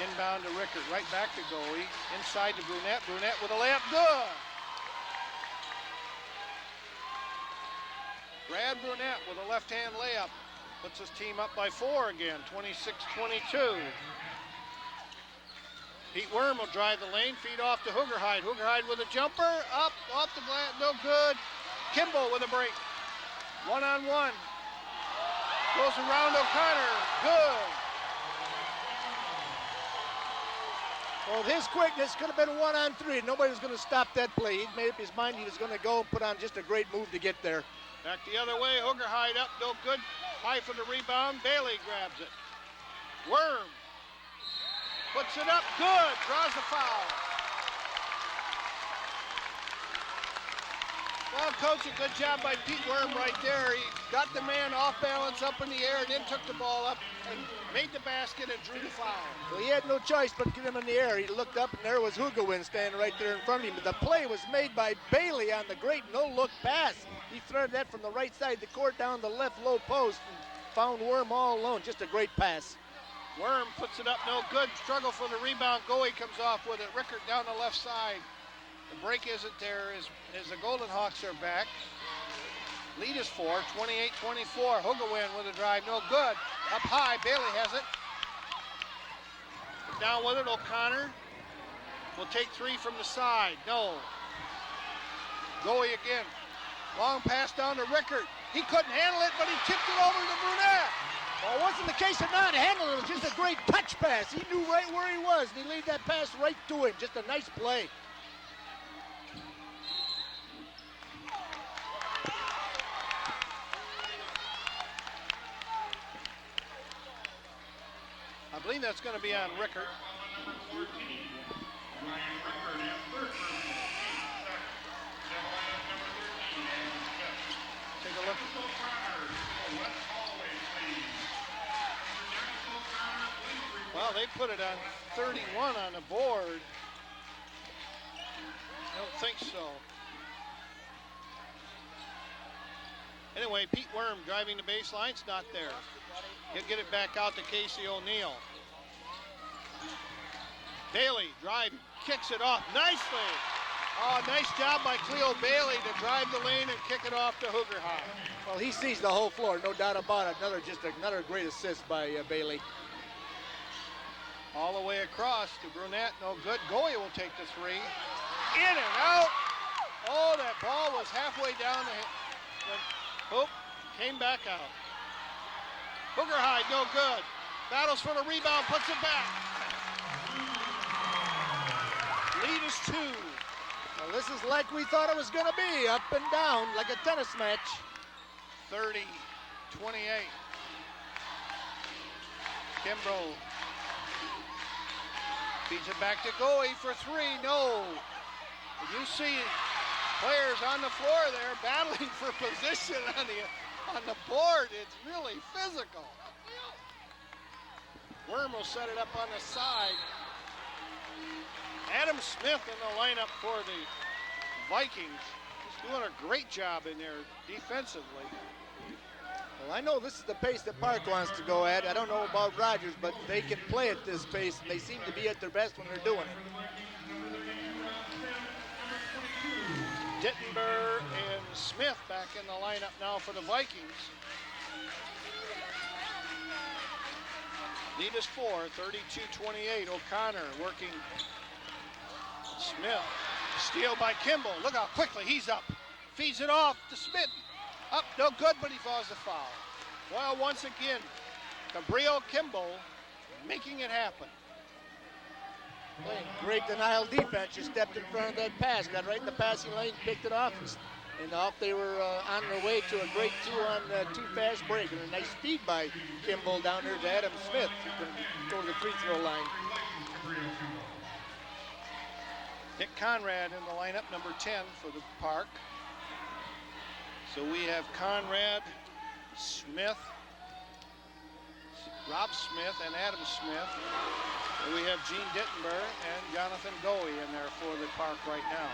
[SPEAKER 1] Inbound to Rickert, right back to Goey. Inside to Burnett. Burnett with a layup, good. Brad Burnett with a left-hand layup. Puts his team up by 4 again, 26-22. Pete Worm will drive the lane, feed off to Hooger Hyde. Hooger Hyde with a jumper, up, off the glass, no good. Kimball with a break. One-on-one. Goes around O'Connor, good.
[SPEAKER 2] Well, his quickness could have been 1-on-3. Nobody was going to stop that play. He'd made up his mind he was going to go and put on just a great move to get there.
[SPEAKER 1] Back the other way, Hooger Hyde up, no good. High for the rebound, Bailey grabs it. Worm puts it up, good, draws the foul. Well, coach, a good job by Pete Worm right there. He got the man off balance up in the air and then took the ball up and made the basket and drew the foul.
[SPEAKER 2] Well, he had no choice but to get him in the air. He looked up and there was Hugawin standing right there in front of him. But the play was made by Bailey on the great no-look pass. He threaded that from the right side of the court down the left low post and found Worm all alone. Just a great pass.
[SPEAKER 1] Worm puts it up, no good. Struggle for the rebound. Goey comes off with it. Rickert down the left side. The break isn't there as the Golden Hawks are back. Lead is 4, 28-24. Hugawin with a drive, no good. Up high, Bailey has it. Down with it, O'Connor will take 3 from the side. No. Goey again. Long pass down to Rickard. He couldn't handle it, but he tipped it over to Brunette.
[SPEAKER 2] Well, it wasn't the case of not handling it. It was just a great touch pass. He knew right where he was, and he laid that pass right to him. Just a nice play.
[SPEAKER 1] I believe that's going to be on Rickard. Take a look. Well, they put it on 31 on the board. I don't think so. Anyway, Pete Worm driving the baseline. It's not there. He'll get it back out to Casey O'Neill. Bailey driving, kicks it off nicely. Oh, nice job by Cleo Bailey to drive the lane and kick it off to Hoogerhide.
[SPEAKER 2] Well, he sees the whole floor, no doubt about it. Another great assist by Bailey.
[SPEAKER 1] All the way across to Brunette, no good. Goey will take the 3. In and out. Oh, that ball was halfway down the hoop, came back out. Hoogerhide, no good. Battles for the rebound, puts it back. Lead is 2.
[SPEAKER 2] Well, this is like we thought it was going to be, up and down, like a tennis match.
[SPEAKER 1] 30-28. Kimbrough feeds it back to Goey for 3. No. You see players on the floor there battling for position on the board. It's really physical. Worm will set it up on the side. Adam Smith in the lineup for the Vikings. He's doing a great job in there defensively.
[SPEAKER 2] Well, I know this is the pace that Park wants to go at. I don't know about Rogers, but they can play at this pace, and they seem to be at their best when they're doing it.
[SPEAKER 1] Dittenberg and Smith back in the lineup now for the Vikings. Lead is 4, 32-28. O'Connor working. Smith, steal by Kimball. Look how quickly he's up. Feeds it off to Smith. Up, no good, but he draws the foul. Well, once again, Gabriel Kimball making it happen.
[SPEAKER 2] Playing great denial defense. Just stepped in front of that pass, got right in the passing lane, picked it off, and off they were on their way to a great 2-on-2 fast break. And a nice feed by Kimball down there to Adam Smith, who's going to go to the free throw line.
[SPEAKER 1] Nick Conrad in the lineup, number 10 for the Park. So we have Conrad, Smith, Rob Smith, and Adam Smith. And we have Gene Dittenberg and Jonathan Goey in there for the Park right now.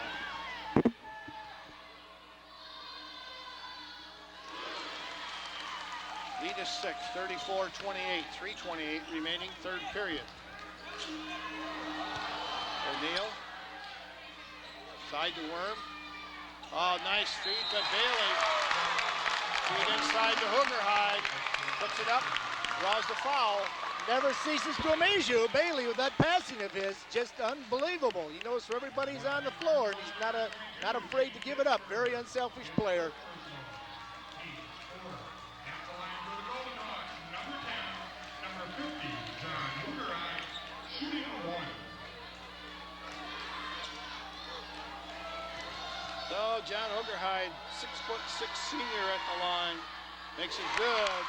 [SPEAKER 1] Lead is 6, 34-28, 3:28 remaining, third period. O'Neill. Side to Worm. Oh, nice feed to Bailey. Feed inside to Hoogerhide. Puts it up, draws the foul.
[SPEAKER 2] Never ceases to amaze you, Bailey, with that passing of his. Just unbelievable. He knows where everybody's on the floor, and he's not afraid to give it up. Very unselfish player.
[SPEAKER 1] So John Hoogerhide, 6'6" senior at the line, makes it good.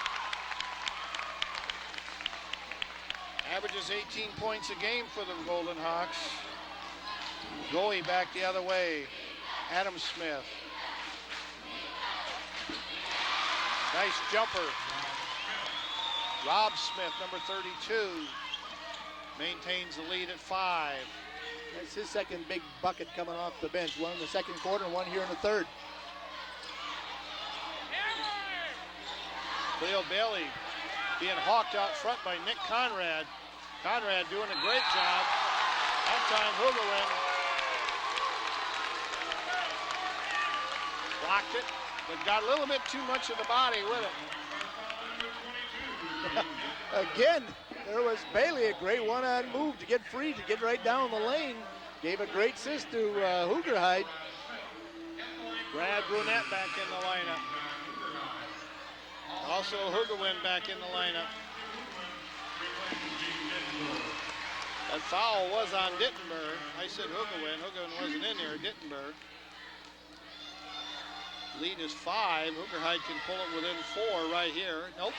[SPEAKER 1] Averages 18 points a game for the Golden Hawks. Goey back the other way. Adam Smith. Nice jumper. Rob Smith, number 32, maintains the lead at 5.
[SPEAKER 2] That's his second big bucket coming off the bench. One in the second quarter and one here in the third.
[SPEAKER 1] Cleo Bailey being hawked out front by Nick Conrad. Conrad doing a great job. That time Hoogerwin blocked it. but got a little bit too much of the body with it.
[SPEAKER 2] Again, there was Bailey, a great one-on move to get free, to get right down the lane. Gave a great assist to Hoogerhide.
[SPEAKER 1] Brad Brunette back in the lineup. Also Hoogerwin back in the lineup. That foul was on Dittenberg. I said Hoogerwin. Hoogerwin wasn't in there. Dittenberg. Lead is 5. Hoogerhide can pull it within 4 right here. Nope.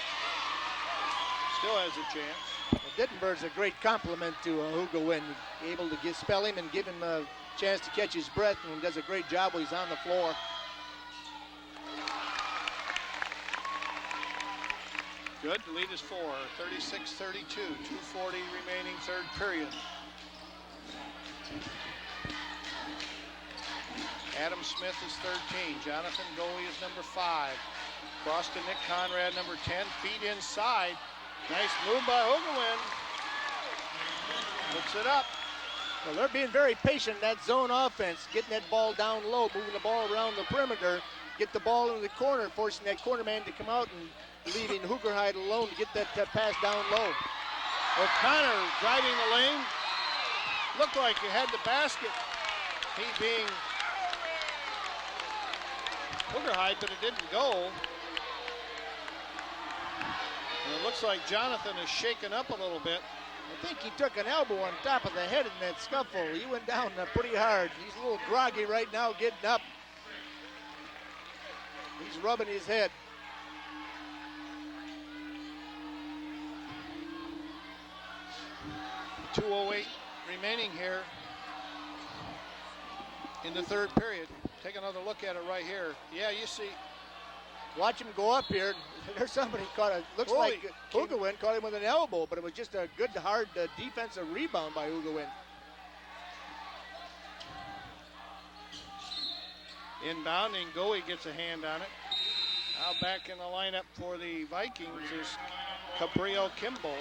[SPEAKER 1] Still has a chance.
[SPEAKER 2] Well, Dittenberg's a great compliment to Hoogerwin. Able to spell him and give him a chance to catch his breath, and does a great job when he's on the floor.
[SPEAKER 1] Good, the lead is 4, 36-32, 2:40 remaining third period. Adam Smith is 13, Jonathan Goey is number 5. Cross to Nick Conrad, number 10, feet inside. Nice move by Hoogerwin. Puts it up.
[SPEAKER 2] Well, they're being very patient in that zone offense, getting that ball down low, moving the ball around the perimeter, get the ball into the corner, forcing that corner man to come out and leaving Hoogerhide alone to get that pass down low.
[SPEAKER 1] O'Connor driving the lane. Looked like he had the basket. He being Hoogerhide, but it didn't go. And it looks like Jonathan is shaken up a little bit.
[SPEAKER 2] I think he took an elbow on top of the head in that scuffle. He went down pretty hard. He's a little groggy right now getting up. He's rubbing his head.
[SPEAKER 1] .208 remaining here in the third period. Take another look at it right here. Yeah, you see.
[SPEAKER 2] Watch him go up here. There's somebody caught it. Looks like Hoogerwin caught him with an elbow, but it was just a good, hard defensive rebound by Hoogerwin.
[SPEAKER 1] Inbounding, Goey gets a hand on it. Now back in the lineup for the Vikings is Cabrillo Kimball.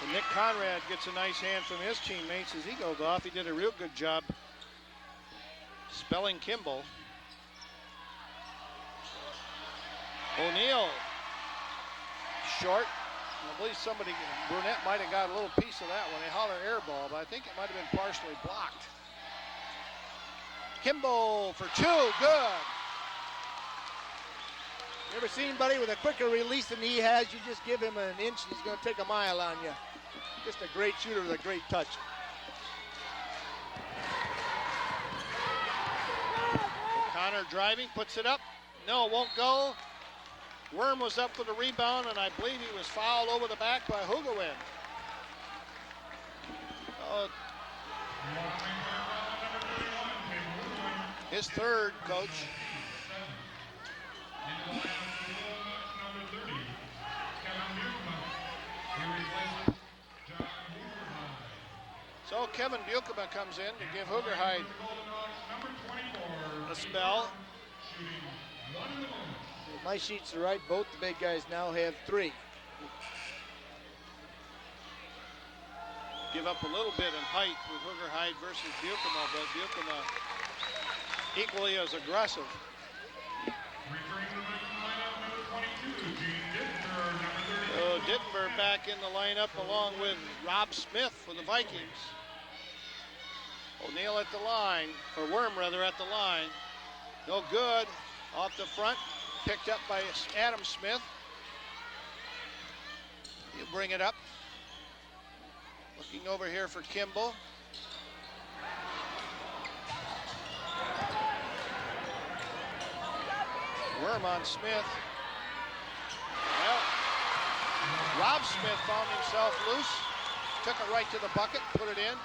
[SPEAKER 1] And Nick Conrad gets a nice hand from his teammates as he goes off. He did a real good job spelling Kimball. O'Neal, short. I believe Brunette might have got a little piece of that one. They holler air ball, but I think it might have been partially blocked. Kimball for 2, good.
[SPEAKER 2] You ever seen anybody with a quicker release than he has? You just give him an inch and he's going to take a mile on you. Just a great shooter with a great touch.
[SPEAKER 1] O'Connor driving, puts it up. No, it won't go. Worm was up for the rebound, and I believe he was fouled over the back by Hoogerwin. His third, coach. So Kevin Bukema comes in to give Hoogerhide a spell.
[SPEAKER 2] My sheets are right. Both the big guys now have 3.
[SPEAKER 1] Give up a little bit in height with Hoogerhide versus Bukema, but Bukema equally as aggressive. So Dittenberg back in the lineup along with Rob Smith for the Vikings. O'Neal at the line, or Worm rather at the line. No good. Off the front. Picked up by Adam Smith. He'll bring it up. Looking over here for Kimball. Worm on Smith. Well, Rob Smith found himself loose. Took it right to the bucket, put it in.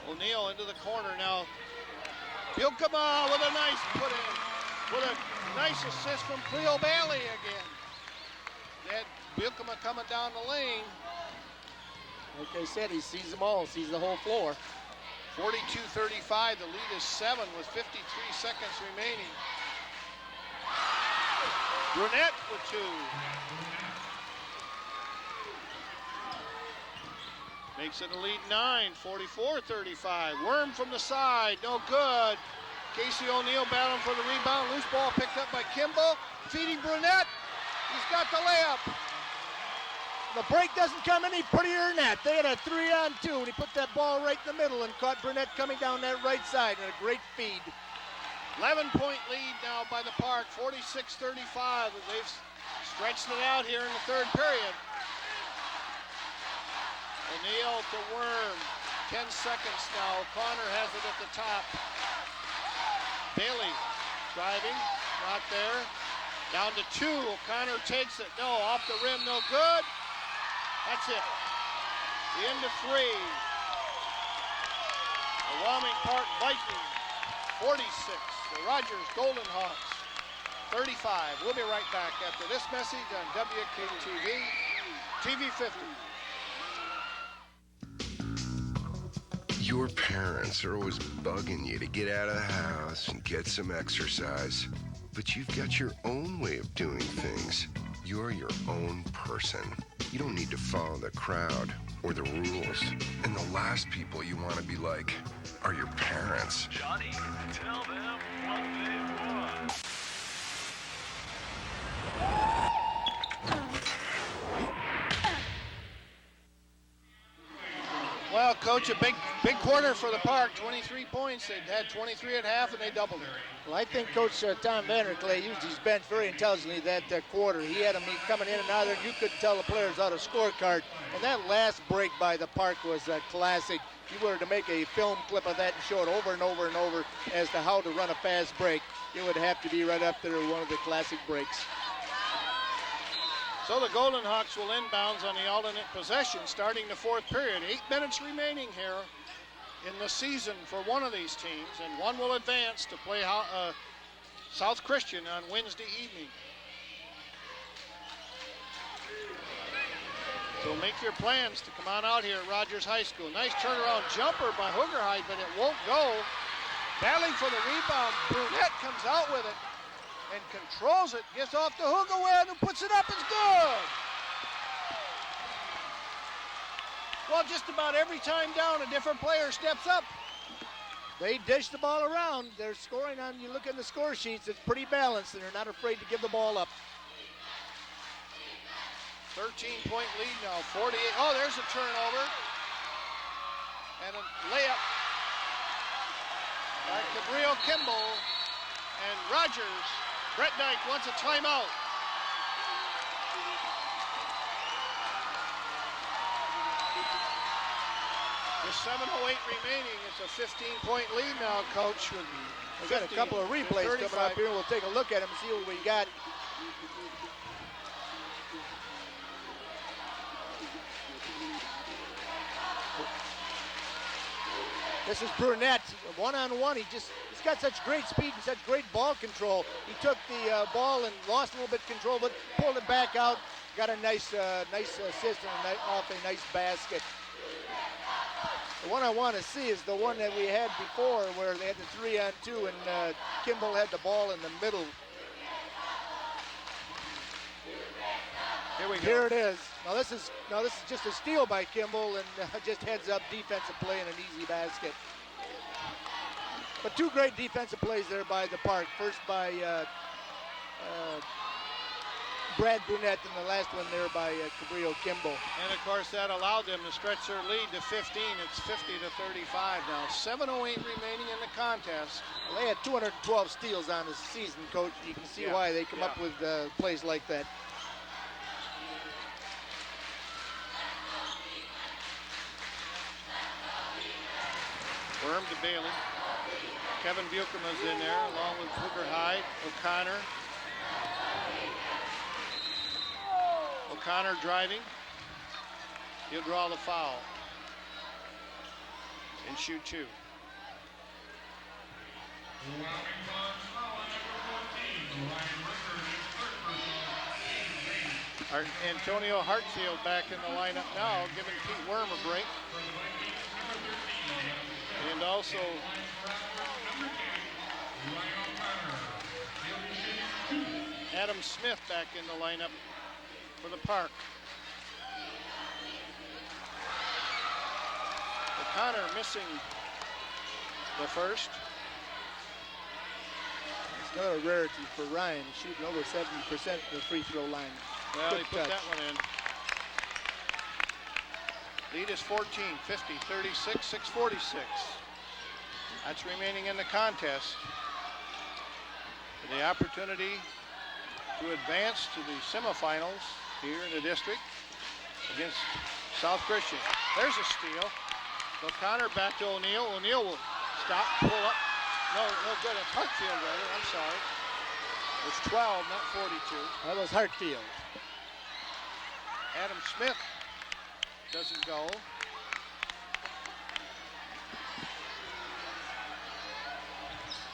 [SPEAKER 1] O'Neal into the corner now. Bukema with a nice put in. With a nice assist from Cleo Bailey again. That Bukema coming down the lane.
[SPEAKER 2] Like I said, he sees them all, sees the whole floor.
[SPEAKER 1] 42-35, the lead is 7 with 53 seconds remaining. Brunette for 2. Makes it a lead 9, 44-35. Worm from the side, no good. Casey O'Neill battling for the rebound. Loose ball picked up by Kimball. Feeding Brunette. He's got the layup.
[SPEAKER 2] The break doesn't come any prettier than that. They had a 3-on-2, and he put that ball right in the middle and caught Brunette coming down that right side, and a great feed.
[SPEAKER 1] 11-point lead now by the Park, 46-35. They've stretched it out here in the third period. O'Neill to Worm. 10 seconds now. O'Connor has it at the top. Bailey driving, not there. Down to 2. O'Connor takes it. No, off the rim, no good. That's it. The end of 3. The Wyoming Park Vikings, 46. The Rogers Golden Hawks, 35. We'll be right back after this message on WKTV, TV 50.
[SPEAKER 9] Your parents are always bugging you to get out of the house and get some exercise. But you've got your own way of doing things. You're your own person. You don't need to follow the crowd or the rules. And the last people you want to be like are your parents.
[SPEAKER 5] Johnny, tell them what they want.
[SPEAKER 1] Well, Coach, a big quarter for the Park. 23 points. They had 23 at half, and they doubled it.
[SPEAKER 2] Well, I think Coach Tom Vanderklee used his bench very intelligently that quarter. He had them coming in and out of there. You couldn't tell the players out of scorecard. And that last break by the Park was a classic. If you were to make a film clip of that and show it over and over and over as to how to run a fast break, it would have to be right up there with one of the classic breaks.
[SPEAKER 1] So the Golden Hawks will inbounds on the alternate possession starting the fourth period. 8 minutes remaining here in the season for one of these teams, and one will advance to play South Christian on Wednesday evening. So make your plans to come on out here at Rogers High School. Nice turnaround jumper by Hoogerheide, but it won't go. Battling for the rebound, Brunette comes out with it and controls it, gets off the Hoogerheide and puts it up, it's good. Well, just about every time down, a different player steps up.
[SPEAKER 2] They dish the ball around. They're scoring on, you look at the score sheets, it's pretty balanced, and they're not afraid to give the ball up.
[SPEAKER 1] 13-point lead now, 48. Oh, there's a turnover. And a layup by Cabrillo Kimball. And Rogers, Brett Dyke wants a timeout. With 7:08 remaining, it's a 15-point lead now, Coach.
[SPEAKER 2] We've got a couple of replays coming up here. We'll take a look at them and see what we got. This is Brunette, one-on-one. He's got such great speed and such great ball control. He took the ball and lost a little bit of control, but pulled it back out. Got a nice assist and off a nice basket. The one I want to see is the one that we had before, where they had the 3-on-2 and Kimball had the ball in the middle.
[SPEAKER 1] Here we go.
[SPEAKER 2] Here it is. Now this is just a steal by Kimball and just heads up defensive play and an easy basket. But two great defensive plays there by the Park. First by Brad Brunette and the last one there by Cabrillo Kimball.
[SPEAKER 1] And of course that allowed them to stretch their lead to 15. It's 50-35 now. 7:08 remaining in the contest.
[SPEAKER 2] Well, they had 212 steals on the season, Coach. You can see why they come up with plays like that.
[SPEAKER 1] Worm to Bailey. Kevin Buckham is in there along with Hoogerheide, O'Connor. O'Connor driving. He'll draw the foul and shoot two. Antonio Hartfield back in the lineup now, giving Pete Worm a break. And also Adam Smith back in the lineup for the Park. O'Connor missing the first.
[SPEAKER 2] It's another rarity for Ryan, shooting over 70% at the free throw line.
[SPEAKER 1] Well,
[SPEAKER 2] Good
[SPEAKER 1] he put
[SPEAKER 2] touch.
[SPEAKER 1] that one in. Lead is 14, 50, 36, 6:46. That's remaining in the contest. The opportunity to advance to the semifinals here in the district against South Christian. There's a steal. So Connor back to O'Neal. O'Neal will stop, pull up. No good. It's Hartfield rather. I'm sorry. It's 12, not 42.
[SPEAKER 2] That was Hartfield.
[SPEAKER 1] Adam Smith doesn't go.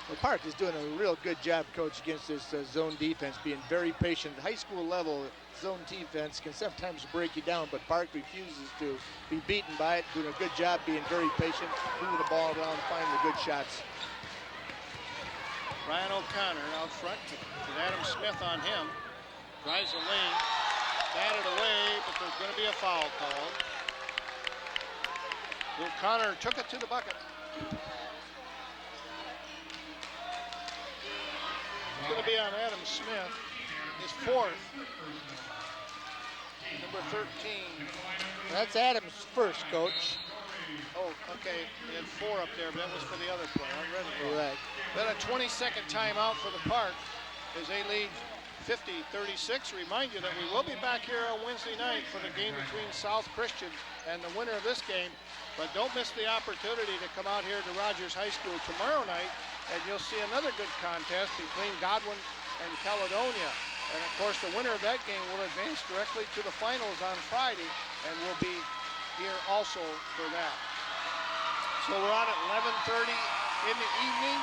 [SPEAKER 2] Well, Park is doing a real good job, Coach, against this zone defense, being very patient. High school level zone defense can sometimes break you down, but Park refuses to be beaten by it, doing a good job being very patient, moving the ball around, finding the good shots.
[SPEAKER 1] Ryan O'Connor out front with Adam Smith on him. Drives the lane, batted away, but there's going to be a foul called. O'Connor took it to the bucket. It's going to be on Adam Smith, his fourth. Number 13.
[SPEAKER 2] That's Adams' first, Coach.
[SPEAKER 1] Oh, okay. They had 4 up there, but that was for the other play. I read it wrong.
[SPEAKER 2] Right.
[SPEAKER 1] Then a 20-second timeout for the Park as they lead 50-36. Remind you that we will be back here on Wednesday night for the game between South Christian and the winner of this game. But don't miss the opportunity to come out here to Rogers High School tomorrow night, and you'll see another good contest between Godwin and Caledonia. And of course, the winner of that game will advance directly to the finals on Friday, and we'll be here also for that. So we're on at 11:30 in the evening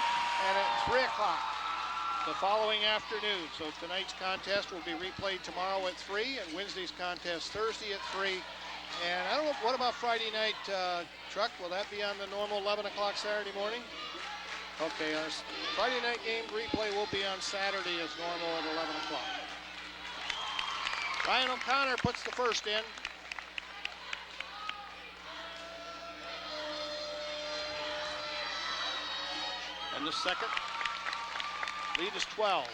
[SPEAKER 1] and at 3 o'clock the following afternoon. So tonight's contest will be replayed tomorrow at 3, and Wednesday's contest Thursday at 3. And I don't know, what about Friday night, Truck? Will that be on the normal 11 o'clock Saturday morning? Okay, Friday night game replay will be on Saturday as normal at 11 o'clock. Ryan O'Connor puts the first in. And the second. Lead is 12.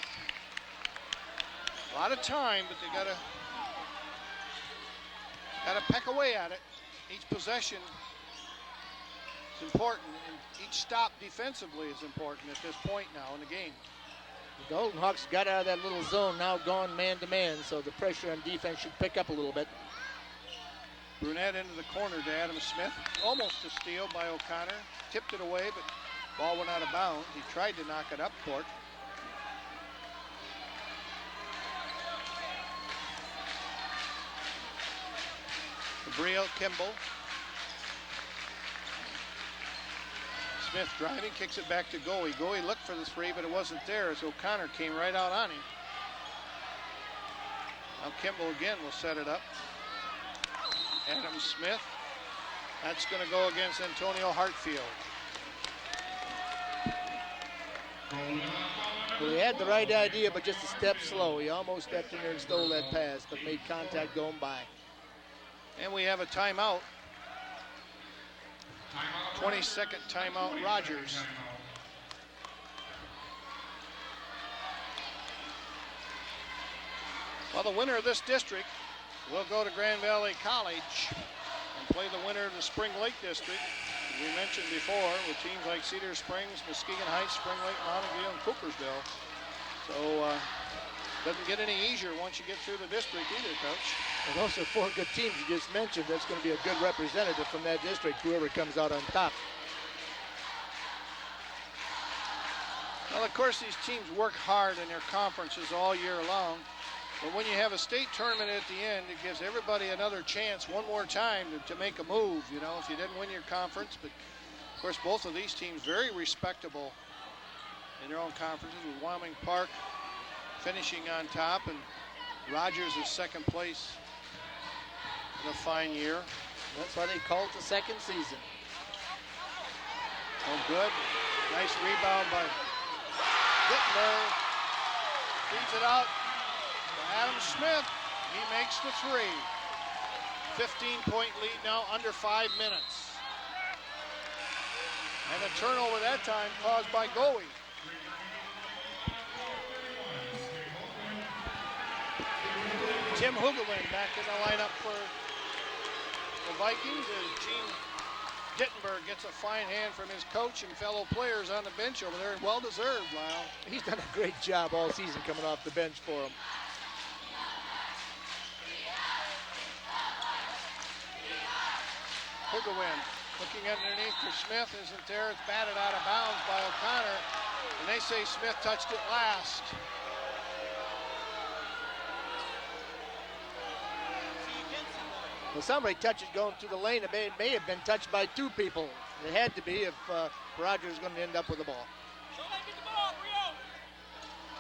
[SPEAKER 1] A lot of time, but they gotta peck away at it. Each possession is important, and each stop defensively is important at this point now in the game.
[SPEAKER 2] The Golden Hawks got out of that little zone, now gone man-to-man, so the pressure on defense should pick up a little bit.
[SPEAKER 1] Brunette into the corner to Adam Smith. Almost a steal by O'Connor. Tipped it away, but ball went out of bounds. He tried to knock it up court. Gabriel Kimball. Smith driving, kicks it back to Goey. Goey looked for the three, but it wasn't there as O'Connor came right out on him. Now Kimball again will set it up. Adam Smith. That's going to go against Antonio Hartfield.
[SPEAKER 2] Well, he had the right idea, but just a step slow. He almost stepped in there and stole that pass, but made contact going by.
[SPEAKER 1] And we have a timeout. 20-second timeout, Rogers. Well, the winner of this district will go to Grand Valley College and play the winner of the Spring Lake district. As we mentioned before, with teams like Cedar Springs, Muskegon Heights, Spring Lake, Montague, and Coopersville. So, doesn't get any easier once you get through the district either, Coach.
[SPEAKER 2] And those are 4 good teams you just mentioned. That's going to be a good representative from that district, whoever comes out on top.
[SPEAKER 1] Well, of course, these teams work hard in their conferences all year long. But when you have a state tournament at the end, it gives everybody another chance one more time to make a move, you know, if you didn't win your conference. But, of course, both of these teams very respectable in their own conferences, with Wyoming Park finishing on top and Rogers is second place in a fine year.
[SPEAKER 2] That's why they call it the second season.
[SPEAKER 1] Oh, good. Nice rebound by Whitmer. Feeds it out to Adam Smith. He makes the three. 15-point lead now, under 5 minutes. And a turnover that time caused by Goey. Tim Hugewin back in the lineup for the Vikings, and Gene Dittenberg gets a fine hand from his coach and fellow players on the bench over there. Well deserved, Lyle.
[SPEAKER 2] He's done a great job all season coming off the bench for him.
[SPEAKER 1] Hugewin looking underneath for Smith, isn't there? It's batted out of bounds by O'Connor, and they say Smith touched it last.
[SPEAKER 2] Well, somebody touched it going through the lane. It may have been touched by two people. It had to be if Rogers is going to end up with the ball.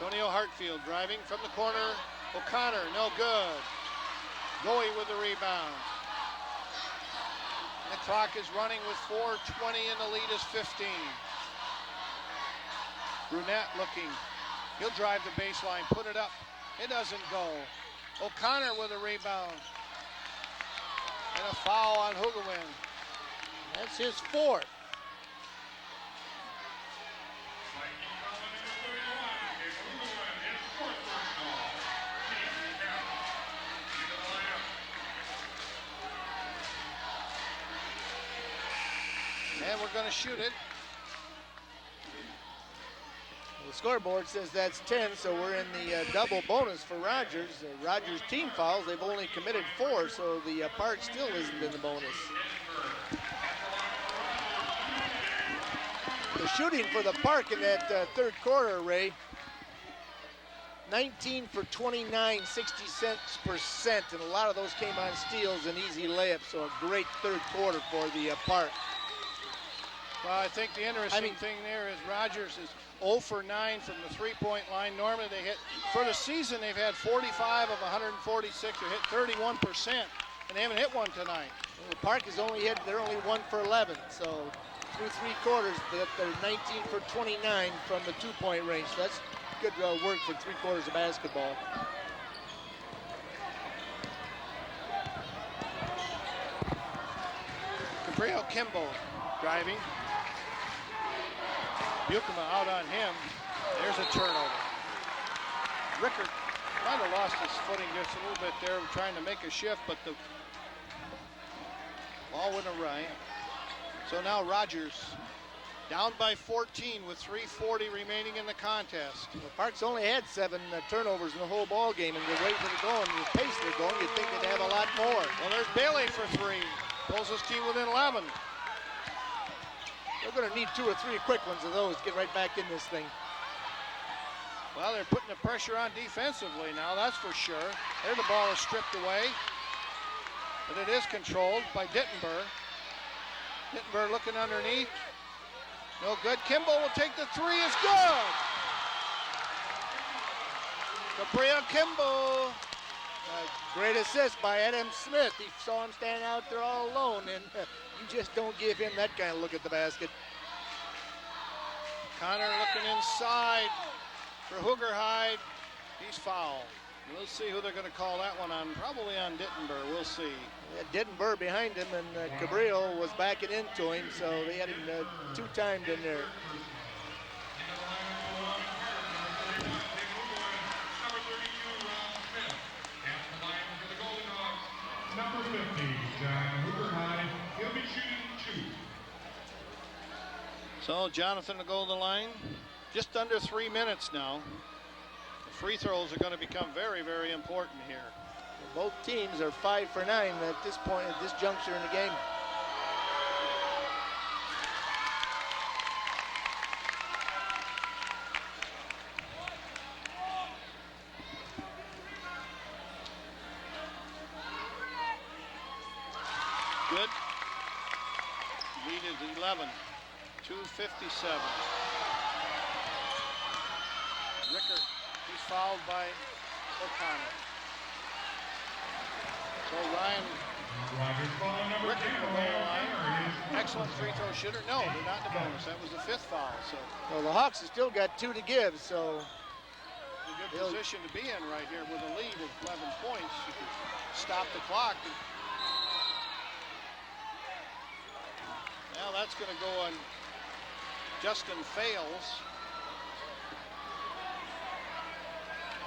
[SPEAKER 1] Antonio Hartfield driving from the corner. O'Connor, no good. Goey with the rebound. The clock is running with 4:20 and the lead is 15. Brunette looking. He'll drive the baseline, put it up. It doesn't go. O'Connor with a rebound. And a foul on Hugewin.
[SPEAKER 2] That's his fourth.
[SPEAKER 1] And we're going to shoot it.
[SPEAKER 2] The scoreboard says that's 10, so we're in the double bonus for Rogers. Rogers team fouls, they've only committed 4, so the Park still isn't in the bonus. The shooting for the Park in that third quarter, Ray, 19 for 29, 66%, and a lot of those came on steals and easy layups, so a great third quarter for the Park.
[SPEAKER 1] Well, I think the interesting thing there is Rogers is 0 for 9 from the three-point line. Normally they hit, for the season, they've had 45 of 146. They hit 31%, and they haven't hit one tonight.
[SPEAKER 2] Well, the Park is they're only 1 for 11, so through 3 quarters, they're 19 for 29 from the two-point range. So that's good work for 3 quarters of basketball.
[SPEAKER 1] Gabriel Kimbo driving. Bukema out on him. There's a turnover. Rickard might have lost his footing just a little bit there, trying to make a shift, but the ball went awry. So now Rogers down by 14 with 3:40 remaining in the contest.
[SPEAKER 2] The Parks only had 7 turnovers in the whole ball game, and the way they're going, the pace they're going, you'd think they'd have a lot more.
[SPEAKER 1] Well, there's Bailey for 3. Pulls his team within 11.
[SPEAKER 2] They're going to need 2 or 3 quick ones of those to get right back in this thing.
[SPEAKER 1] Well, they're putting the pressure on defensively now, that's for sure. There the ball is stripped away, but it is controlled by Dittenberg. Dittenberg looking underneath. No good. Kimbo will take the 3. It's good. Gabriel Kimbo.
[SPEAKER 2] Great assist by Adam Smith. He saw him standing out there all alone, and you just don't give him that kind of look at the basket.
[SPEAKER 1] Connor looking inside for Hoogerhide. He's fouled. We'll see who they're going to call that one on. Probably on Dittenberg. We'll see.
[SPEAKER 2] Dittenberg behind him, and Cabrillo was backing into him, so they had him 2-timed in there.
[SPEAKER 3] Number 50, John Hoogerhide. He'll be shooting 2.
[SPEAKER 1] So Jonathan will go to the line. Just under 3 minutes now. The free throws are going to become very, very important here.
[SPEAKER 2] Both teams are 5 for 9 at this point, at this juncture in the game.
[SPEAKER 1] Good. Lead is 11. 2:57. Rickard, he's fouled by O'Connor. So Ryan Rickard will go to the line. Excellent free throw shooter. No, they're not in the bonus. That was the 5th foul. So
[SPEAKER 2] well, the Hawks have still got 2 to give, so
[SPEAKER 1] a good position to be in right here with a lead of 11 points. You can stop the clock. Now that's going to go on Justin Fales.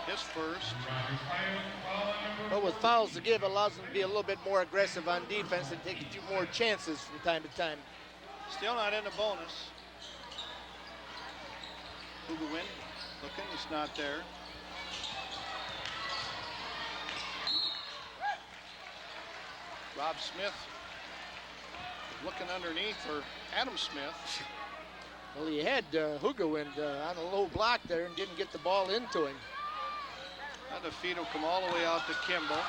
[SPEAKER 1] his first.
[SPEAKER 2] But with fouls to give, allows them to be a little bit more aggressive on defense and take a few more chances from time to time.
[SPEAKER 1] Still not in the bonus. Hugawin looking, it's not there. Rob Smith looking underneath for Adam Smith.
[SPEAKER 2] Well, he had Hugawin on a low block there and didn't get the ball into him.
[SPEAKER 1] And the feed will come all the way out to Kimball.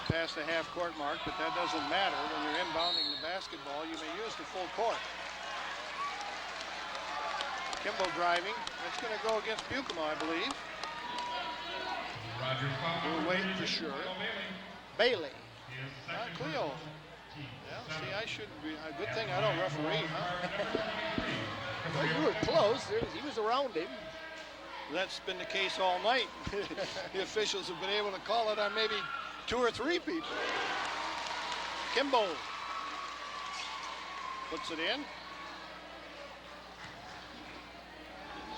[SPEAKER 1] Past the half-court mark, but that doesn't matter. When you're inbounding the basketball, you may use the full court. Kimball driving. That's going to go against Bucamo, I believe. We'll wait for sure.
[SPEAKER 2] Bailey.
[SPEAKER 1] Not Cleo. Yeah, see, I shouldn't be. A good thing I don't referee, huh?
[SPEAKER 2] Well, you were close. He was around him.
[SPEAKER 1] That's been the case all night. The officials have been able to call it on maybe 2 or 3 people. Kimball puts it in.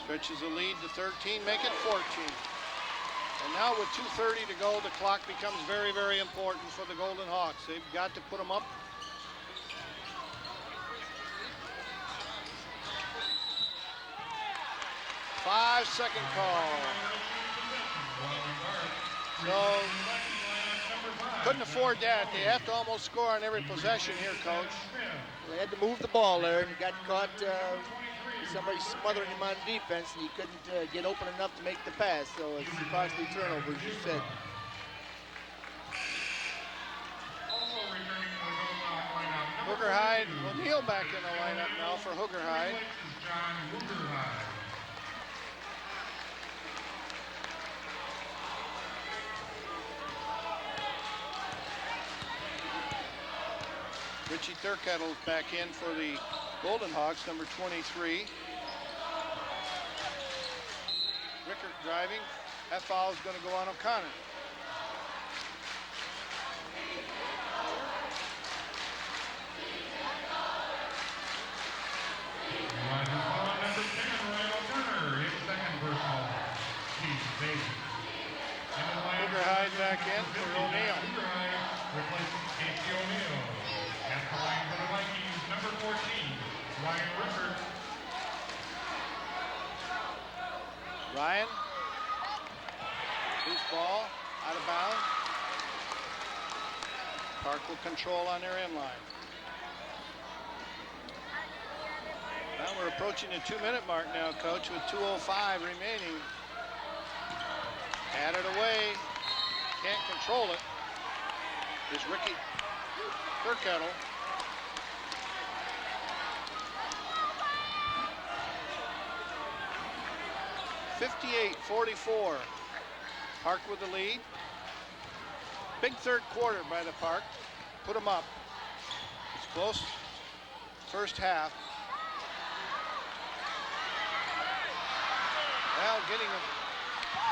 [SPEAKER 1] Stretches the lead to 13, make it 14. And now with 2:30 to go, the clock becomes very, very important for the Golden Hawks. They've got to put them up. Five-second call. So, couldn't afford that. They have to almost score on every possession here, Coach.
[SPEAKER 2] They had to move the ball there and got caught somebody smothering him on defense, and he couldn't get open enough to make the pass. So it's a costly turnover, as you said.
[SPEAKER 1] Hooger Hyde, O'Neal back in the lineup now for Hooger Hyde. Richie Thurkettle's back in for the Golden Hawks, number 23. Rickert driving. That foul is going to go on O'Connor. Hooger Hyde back in for O'Neal.
[SPEAKER 3] Replacing Casey O'Neal. At the line for the Vikings, number 14, Ryan Rickert.
[SPEAKER 1] Ryan. Loose ball, out of bounds. Park will control on their end line. Now we're approaching the 2-minute mark now, Coach, with 2:05 remaining. Had it away. Can't control it. Is Ricky Thurkettle. (58-44). Park with the lead. Big third quarter by the Park. Put them up. It's close. First half. Well, getting a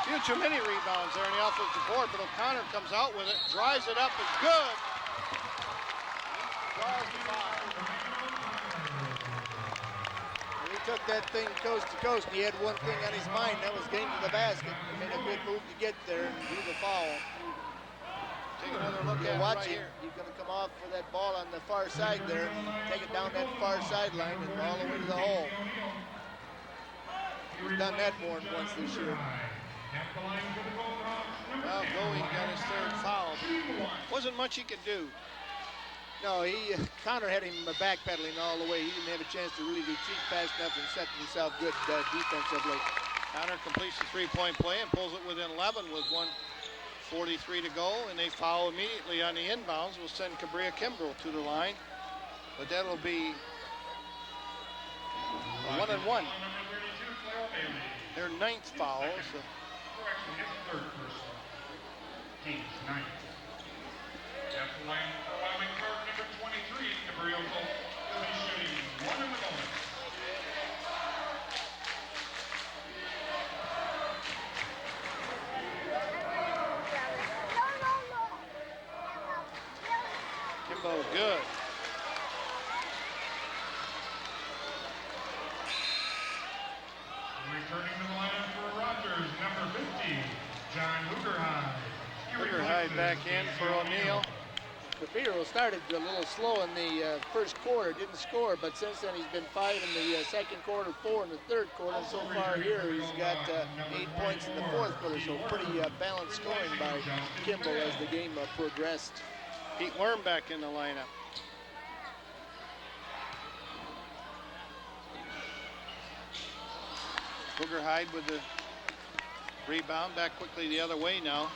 [SPEAKER 1] few too many rebounds there in the offensive board, but O'Connor comes out with it, drives it up, it's good. Draws the foul.
[SPEAKER 2] He took that thing coast to coast, and he had one thing on his mind, that was getting to the basket. He made a good move to get there and do the foul.
[SPEAKER 1] Take another look at it
[SPEAKER 2] Watch
[SPEAKER 1] right
[SPEAKER 2] him.
[SPEAKER 1] here.
[SPEAKER 2] He's going to come off for that ball on the far side there, take it down that far sideline and all the way to the hole. He's done that more than once this year.
[SPEAKER 1] Well, Bowie got his third foul. Wasn't much he could do.
[SPEAKER 2] No, Connor had him backpedaling all the way. He didn't have a chance to really retreat fast enough and set himself good defensively.
[SPEAKER 1] Connor completes the three-point play and pulls it within 11 with 1:43 to go, and they foul immediately on the inbounds. Will send Cabria Kimbrell to the line, but that'll be 1-1. Their 9th foul. So.
[SPEAKER 3] Team's 9th. At the line for Wyoming Park, number 23, Cabrillo will be shooting 1 in the bonus.
[SPEAKER 1] Kimbo good.
[SPEAKER 3] Returning to the lineup,
[SPEAKER 1] Right back in for O'Neal.
[SPEAKER 2] Cabrillo started a little slow in the first quarter, didn't score, but since then he's been 5 in the second quarter, 4 in the third quarter, and so far here he's got 8 points in the fourth quarter, so pretty balanced scoring by Kimball as the game progressed.
[SPEAKER 1] Pete Worm back in the lineup. Booger Hyde with the rebound, back quickly the other way now.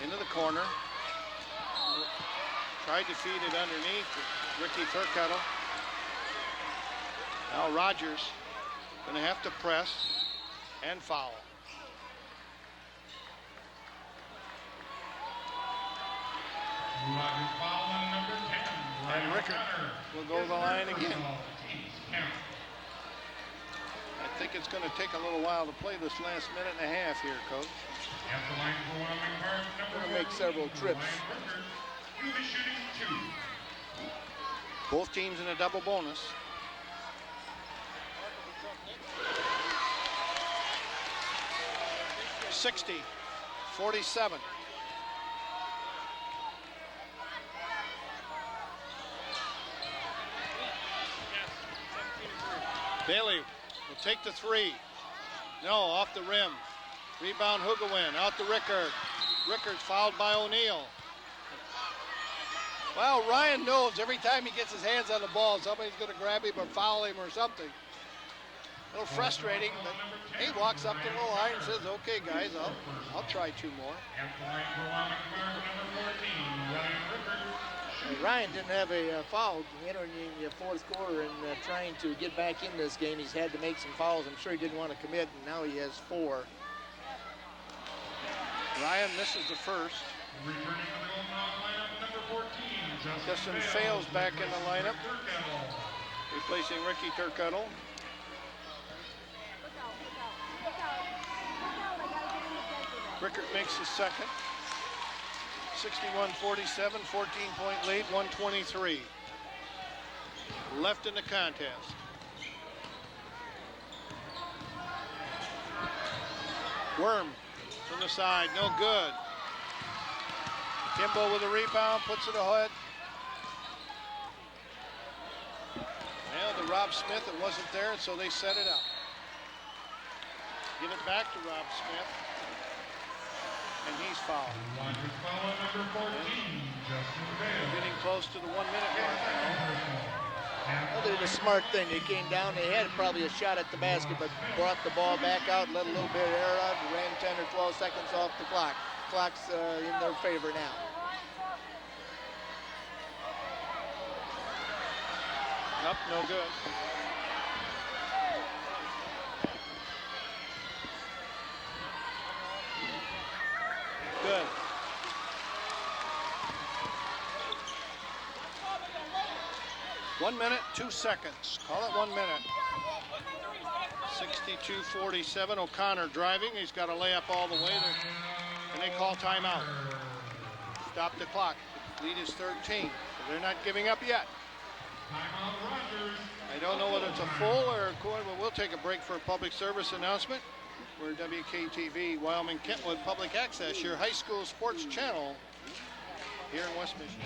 [SPEAKER 1] Into the corner. Tried to feed it underneath. Ricky Turkettle. Now Rogers going to have to press and foul. And Rickard will go to the line again. I think it's going to take a little while to play this last minute and a half here, Coach.
[SPEAKER 2] Going to make several trips.
[SPEAKER 1] Both teams in a double bonus. (60-47). Bailey will take the three. No, off the rim. Rebound Hugawin, out to Rickard. Rickard's fouled by O'Neal. Well, Ryan knows every time he gets his hands on the ball, somebody's going to grab him or foul him or something. A little frustrating, but he walks up to the line and says, okay, guys, I'll try two more.
[SPEAKER 2] Ryan didn't have a foul entering the fourth quarter and trying to get back in this game. He's had to make some fouls. I'm sure he didn't want to commit, and now he has 4.
[SPEAKER 1] Ryan misses the first. Justin Fails back in the lineup, replacing Ricky Turkettle. Rickard makes his second. 61-47, 14-point lead, 1:23 left in the contest. Worm from the side, no good. Kimball with a rebound, puts it ahead. Well, the Rob Smith, it wasn't there, and so they set it up. Give it back to Rob Smith. And he's fouled. We're getting close to the 1 minute mark now.
[SPEAKER 2] Well, they did a smart thing. They came down, they had probably a shot at the basket, but brought the ball back out, let a little bit of air out, and ran 10 or 12 seconds off the clock. Clock's in their favor now.
[SPEAKER 1] Up, no good. Good. One minute, 2 seconds. Call it 1 minute. 62-47. O'Connor driving. He's got a layup all the way there. And they call timeout. Stop the clock. Lead is 13. So they're not giving up yet. I don't know whether it's a full or a quarter, but we'll take a break for a public service announcement. We're WKTV, Wyoming Kentwood Public Access, your high school sports channel here in West Michigan.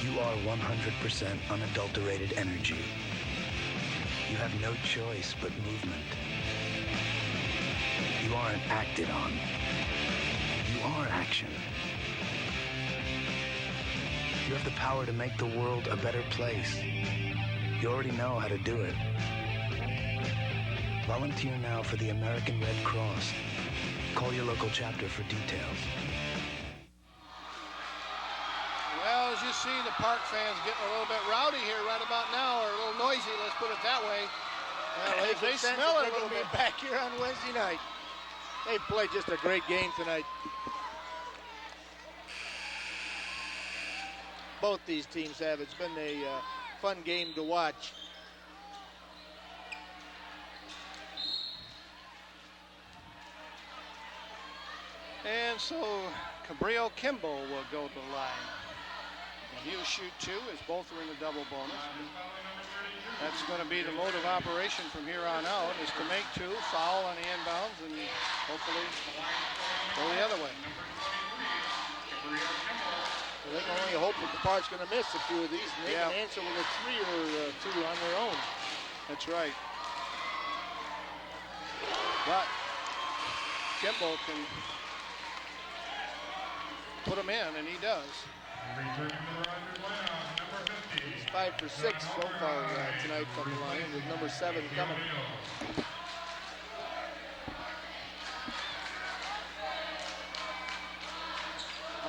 [SPEAKER 10] You are 100% unadulterated energy. You have no choice but movement. You aren't acted on. You are action. You have the power to make the world a better place. You already know how to do it. Volunteer now for the American Red Cross. Call your local chapter for details.
[SPEAKER 1] Well, as you see, the Park fans getting a little bit rowdy here right about now, or a little noisy, let's put it that way.
[SPEAKER 2] Well,
[SPEAKER 1] They smell it a little bit.
[SPEAKER 2] Back here on Wednesday night. They played just a great game tonight. Both these teams have. It's been a fun game to watch.
[SPEAKER 1] And so Cabrillo Kimball will go to the line. And he'll shoot 2 as both are in the double bonus. That's going to be the mode of operation from here on out, is to make 2, foul on the inbounds, and hopefully go the other way.
[SPEAKER 2] They can only hope that the Park's going to miss a few of these, and they can answer with a 3 or 2 on their own.
[SPEAKER 1] That's right. But Kimball can put him in, and he does.
[SPEAKER 2] He's 5 for 6 so far tonight from the line, with number 7 coming.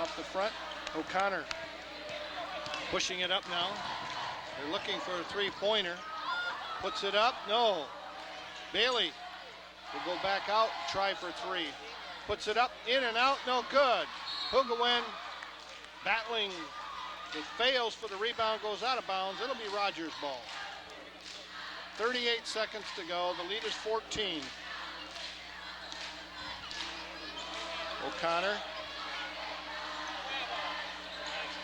[SPEAKER 1] Off the front, O'Connor pushing it up now. They're looking for a three-pointer. Puts it up, no. Bailey will go back out, try for 3. Puts it up, in and out, no good. Hugawen battling. It fails for the rebound, goes out of bounds. It'll be Rogers' ball. 38 seconds to go. The lead is 14. O'Connor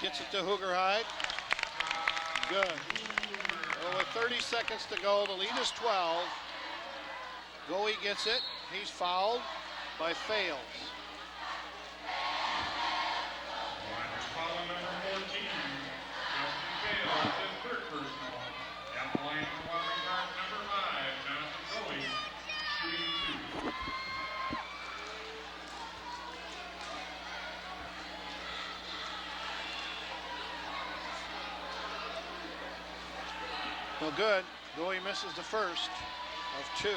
[SPEAKER 1] gets it to Hoogerhide. Good. Well, with 30 seconds to go, the lead is 12. Goey gets it. He's fouled by Fales.
[SPEAKER 3] Foul number 14. Justin Fales, his third personal. At the line for Wyoming Park, number 5, Jonathan Goey, shooting 2.
[SPEAKER 1] No good. Goey misses the first of 2.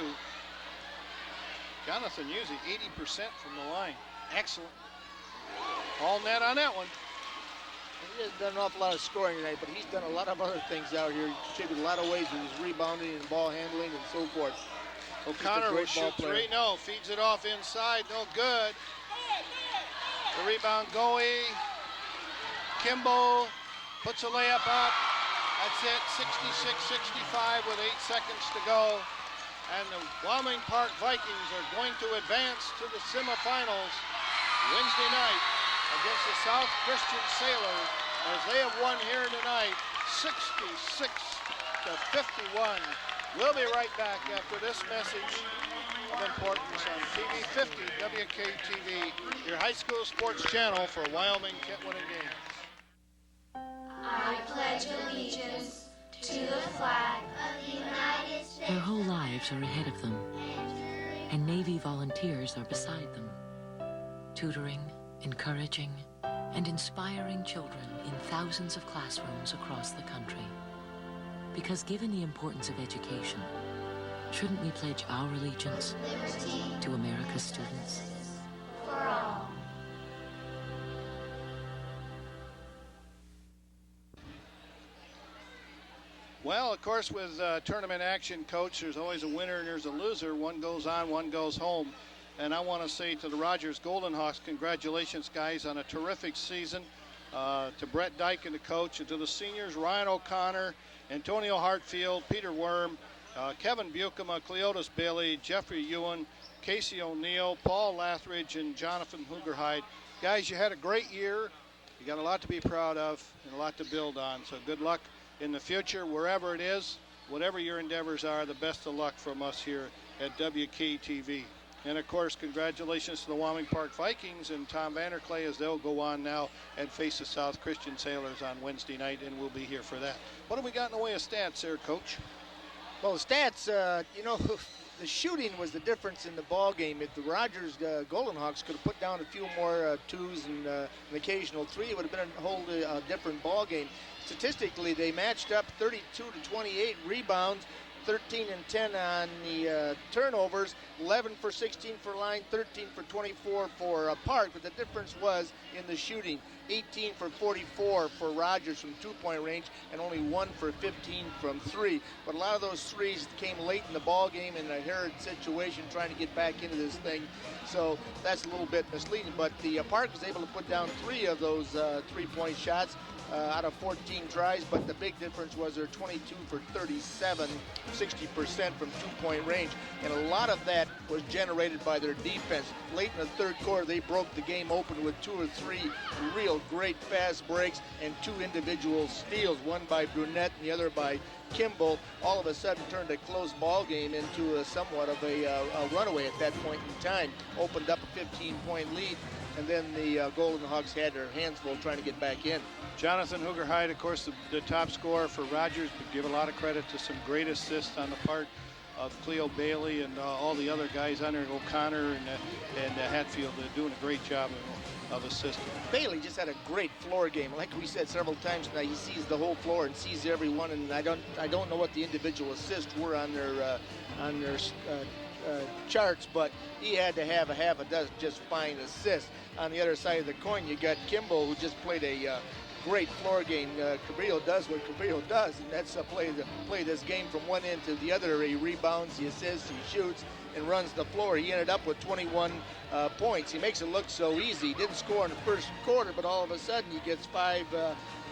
[SPEAKER 1] Jonathan Usey, 80% from the line. Excellent. All net on that one.
[SPEAKER 2] He hasn't done an awful lot of scoring tonight, but he's done a lot of other things out here. He contributed a lot of ways with his rebounding and ball handling and so forth.
[SPEAKER 1] O'Connor will shoot 3. No, feeds it off inside. No good. The rebound, Goey. Kimball puts a layup up. That's it, 66-65 with 8 seconds to go. And the Wyoming Park Vikings are going to advance to the semifinals Wednesday night against the South Christian Sailors, as they have won here tonight 66-51. We'll be right back after this message of importance on TV 50 WKTV, your high school sports channel for Wyoming Kentwood and Gaines.
[SPEAKER 11] I pledge allegiance to the flag of the United States.
[SPEAKER 12] Their whole lives are ahead of them, and Navy volunteers are beside them, tutoring, encouraging, and inspiring children in thousands of classrooms across the country. Because given the importance of education, shouldn't we pledge our allegiance to America's students?
[SPEAKER 11] For all.
[SPEAKER 1] Well, of course, with tournament action, Coach, there's always a winner and there's a loser. One goes on, one goes home. And I want to say to the Rogers Golden Hawks, congratulations, guys, on a terrific season. To Brett Dyke and the coach, and to the seniors, Ryan O'Connor, Antonio Hartfield, Peter Worm, Kevin Buchema, Cleotis Bailey, Jeffrey Ewan, Casey O'Neill, Paul Lathridge, and Jonathan Hoogerhide. Guys, you had a great year. You got a lot to be proud of and a lot to build on. So good luck in the future, wherever it is, whatever your endeavors are. The best of luck from us here at WKTV. And of course, congratulations to the Wyoming Park Vikings and Tom Vanderklay, as they'll go on now and face the South Christian Sailors on Wednesday night, and we'll be here for that. What have we got in the way of stats there, Coach?
[SPEAKER 2] Well, the stats, the shooting was the difference in the ball game. If the Rogers Golden Hawks could have put down a few more 2s and an occasional 3, it would have been a whole different ball game. Statistically, they matched up 32-28 rebounds, 13 and 10 on the turnovers, 11 for 16 for line, 13 for 24 for Park, but the difference was in the shooting. 18 for 44 for Rogers from two-point range, and only 1 for 15 from 3. But a lot of those threes came late in the ball game in a hurried situation, trying to get back into this thing. So that's a little bit misleading. But the Park was able to put down 3 of those three-point shots out of 14 tries, but the big difference was they're 22 for 37, 60% from two-point range, and a lot of that was generated by their defense. Late in the third quarter, they broke the game open with 2 or 3 real great fast breaks and 2 individual steals, one by Brunette and the other by Kimball. All of a sudden turned a close ball game into somewhat of a runaway at that point in time. Opened up a 15-point lead and then the Golden Hawks had their hands full trying to get back in.
[SPEAKER 1] Jonathan Hoogerheide, of course, the top scorer for Rogers, but give a lot of credit to some great assists on the part of Cleo Bailey and all the other guys on there, O'Connor and Hatfield. They're doing a great job of assisting.
[SPEAKER 2] Bailey just had a great floor game. Like we said several times tonight, he sees the whole floor and sees everyone. And I don't know what the individual assists were on their charts, but he had to have a half a dozen just fine assists. On the other side of the coin, you got Kimball, who just played a great floor game. Cabrillo does what Cabrillo does, and that's play this game from one end to the other. He rebounds, he assists, he shoots, and runs the floor. He ended up with 21 points. He makes it look so easy. He didn't score in the first quarter, but all of a sudden he gets 5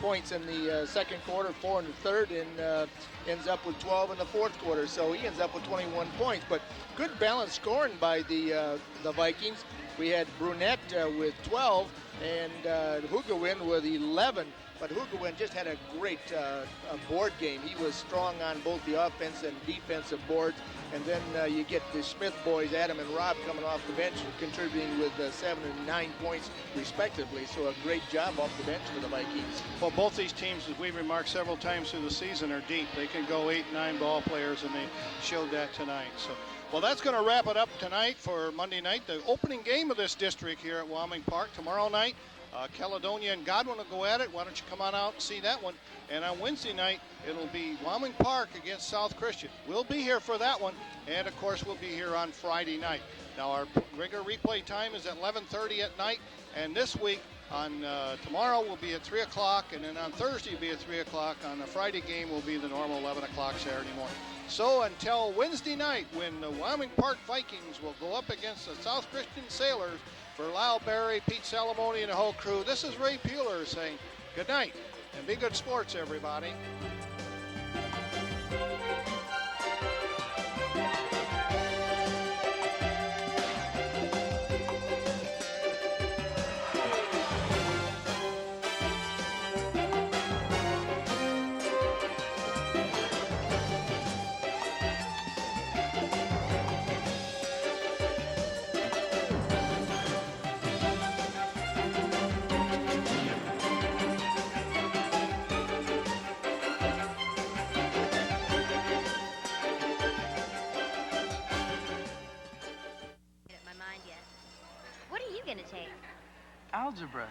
[SPEAKER 2] points in the second quarter, 4 in the third, and ends up with 12 in the fourth quarter. So he ends up with 21 points. But good balanced scoring by the Vikings. We had Brunette with 12 and Hugawin with 11. But Hugawin just had a great board game. He was strong on both the offense and defensive boards. And then you get the Smith boys, Adam and Rob, coming off the bench, contributing with 7 and 9 points respectively. So a great job off the bench for the Vikings.
[SPEAKER 1] Well, both these teams, as we've remarked several times through the season, are deep. They can go 8, 9 ball players, and they showed that tonight. So, well, that's going to wrap it up tonight for Monday night. The opening game of this district here at Wyoming Park tomorrow night. Caledonia and Godwin will go at it. Why don't you come on out and see that one? And on Wednesday night, it'll be Wyoming Park against South Christian. We'll be here for that one. And, of course, we'll be here on Friday night. Now, our regular replay time is at 11:30 at night. And this week, on tomorrow, will be at 3 o'clock. And then on Thursday, will be at 3 o'clock. On the Friday game, will be the normal 11 o'clock Saturday morning. So until Wednesday night, when the Wyoming Park Vikings will go up against the South Christian Sailors, for Lyle Berry, Pete Salamone, and the whole crew, this is Ray Peuler saying good night and be good sports, everybody.
[SPEAKER 13] Algebra.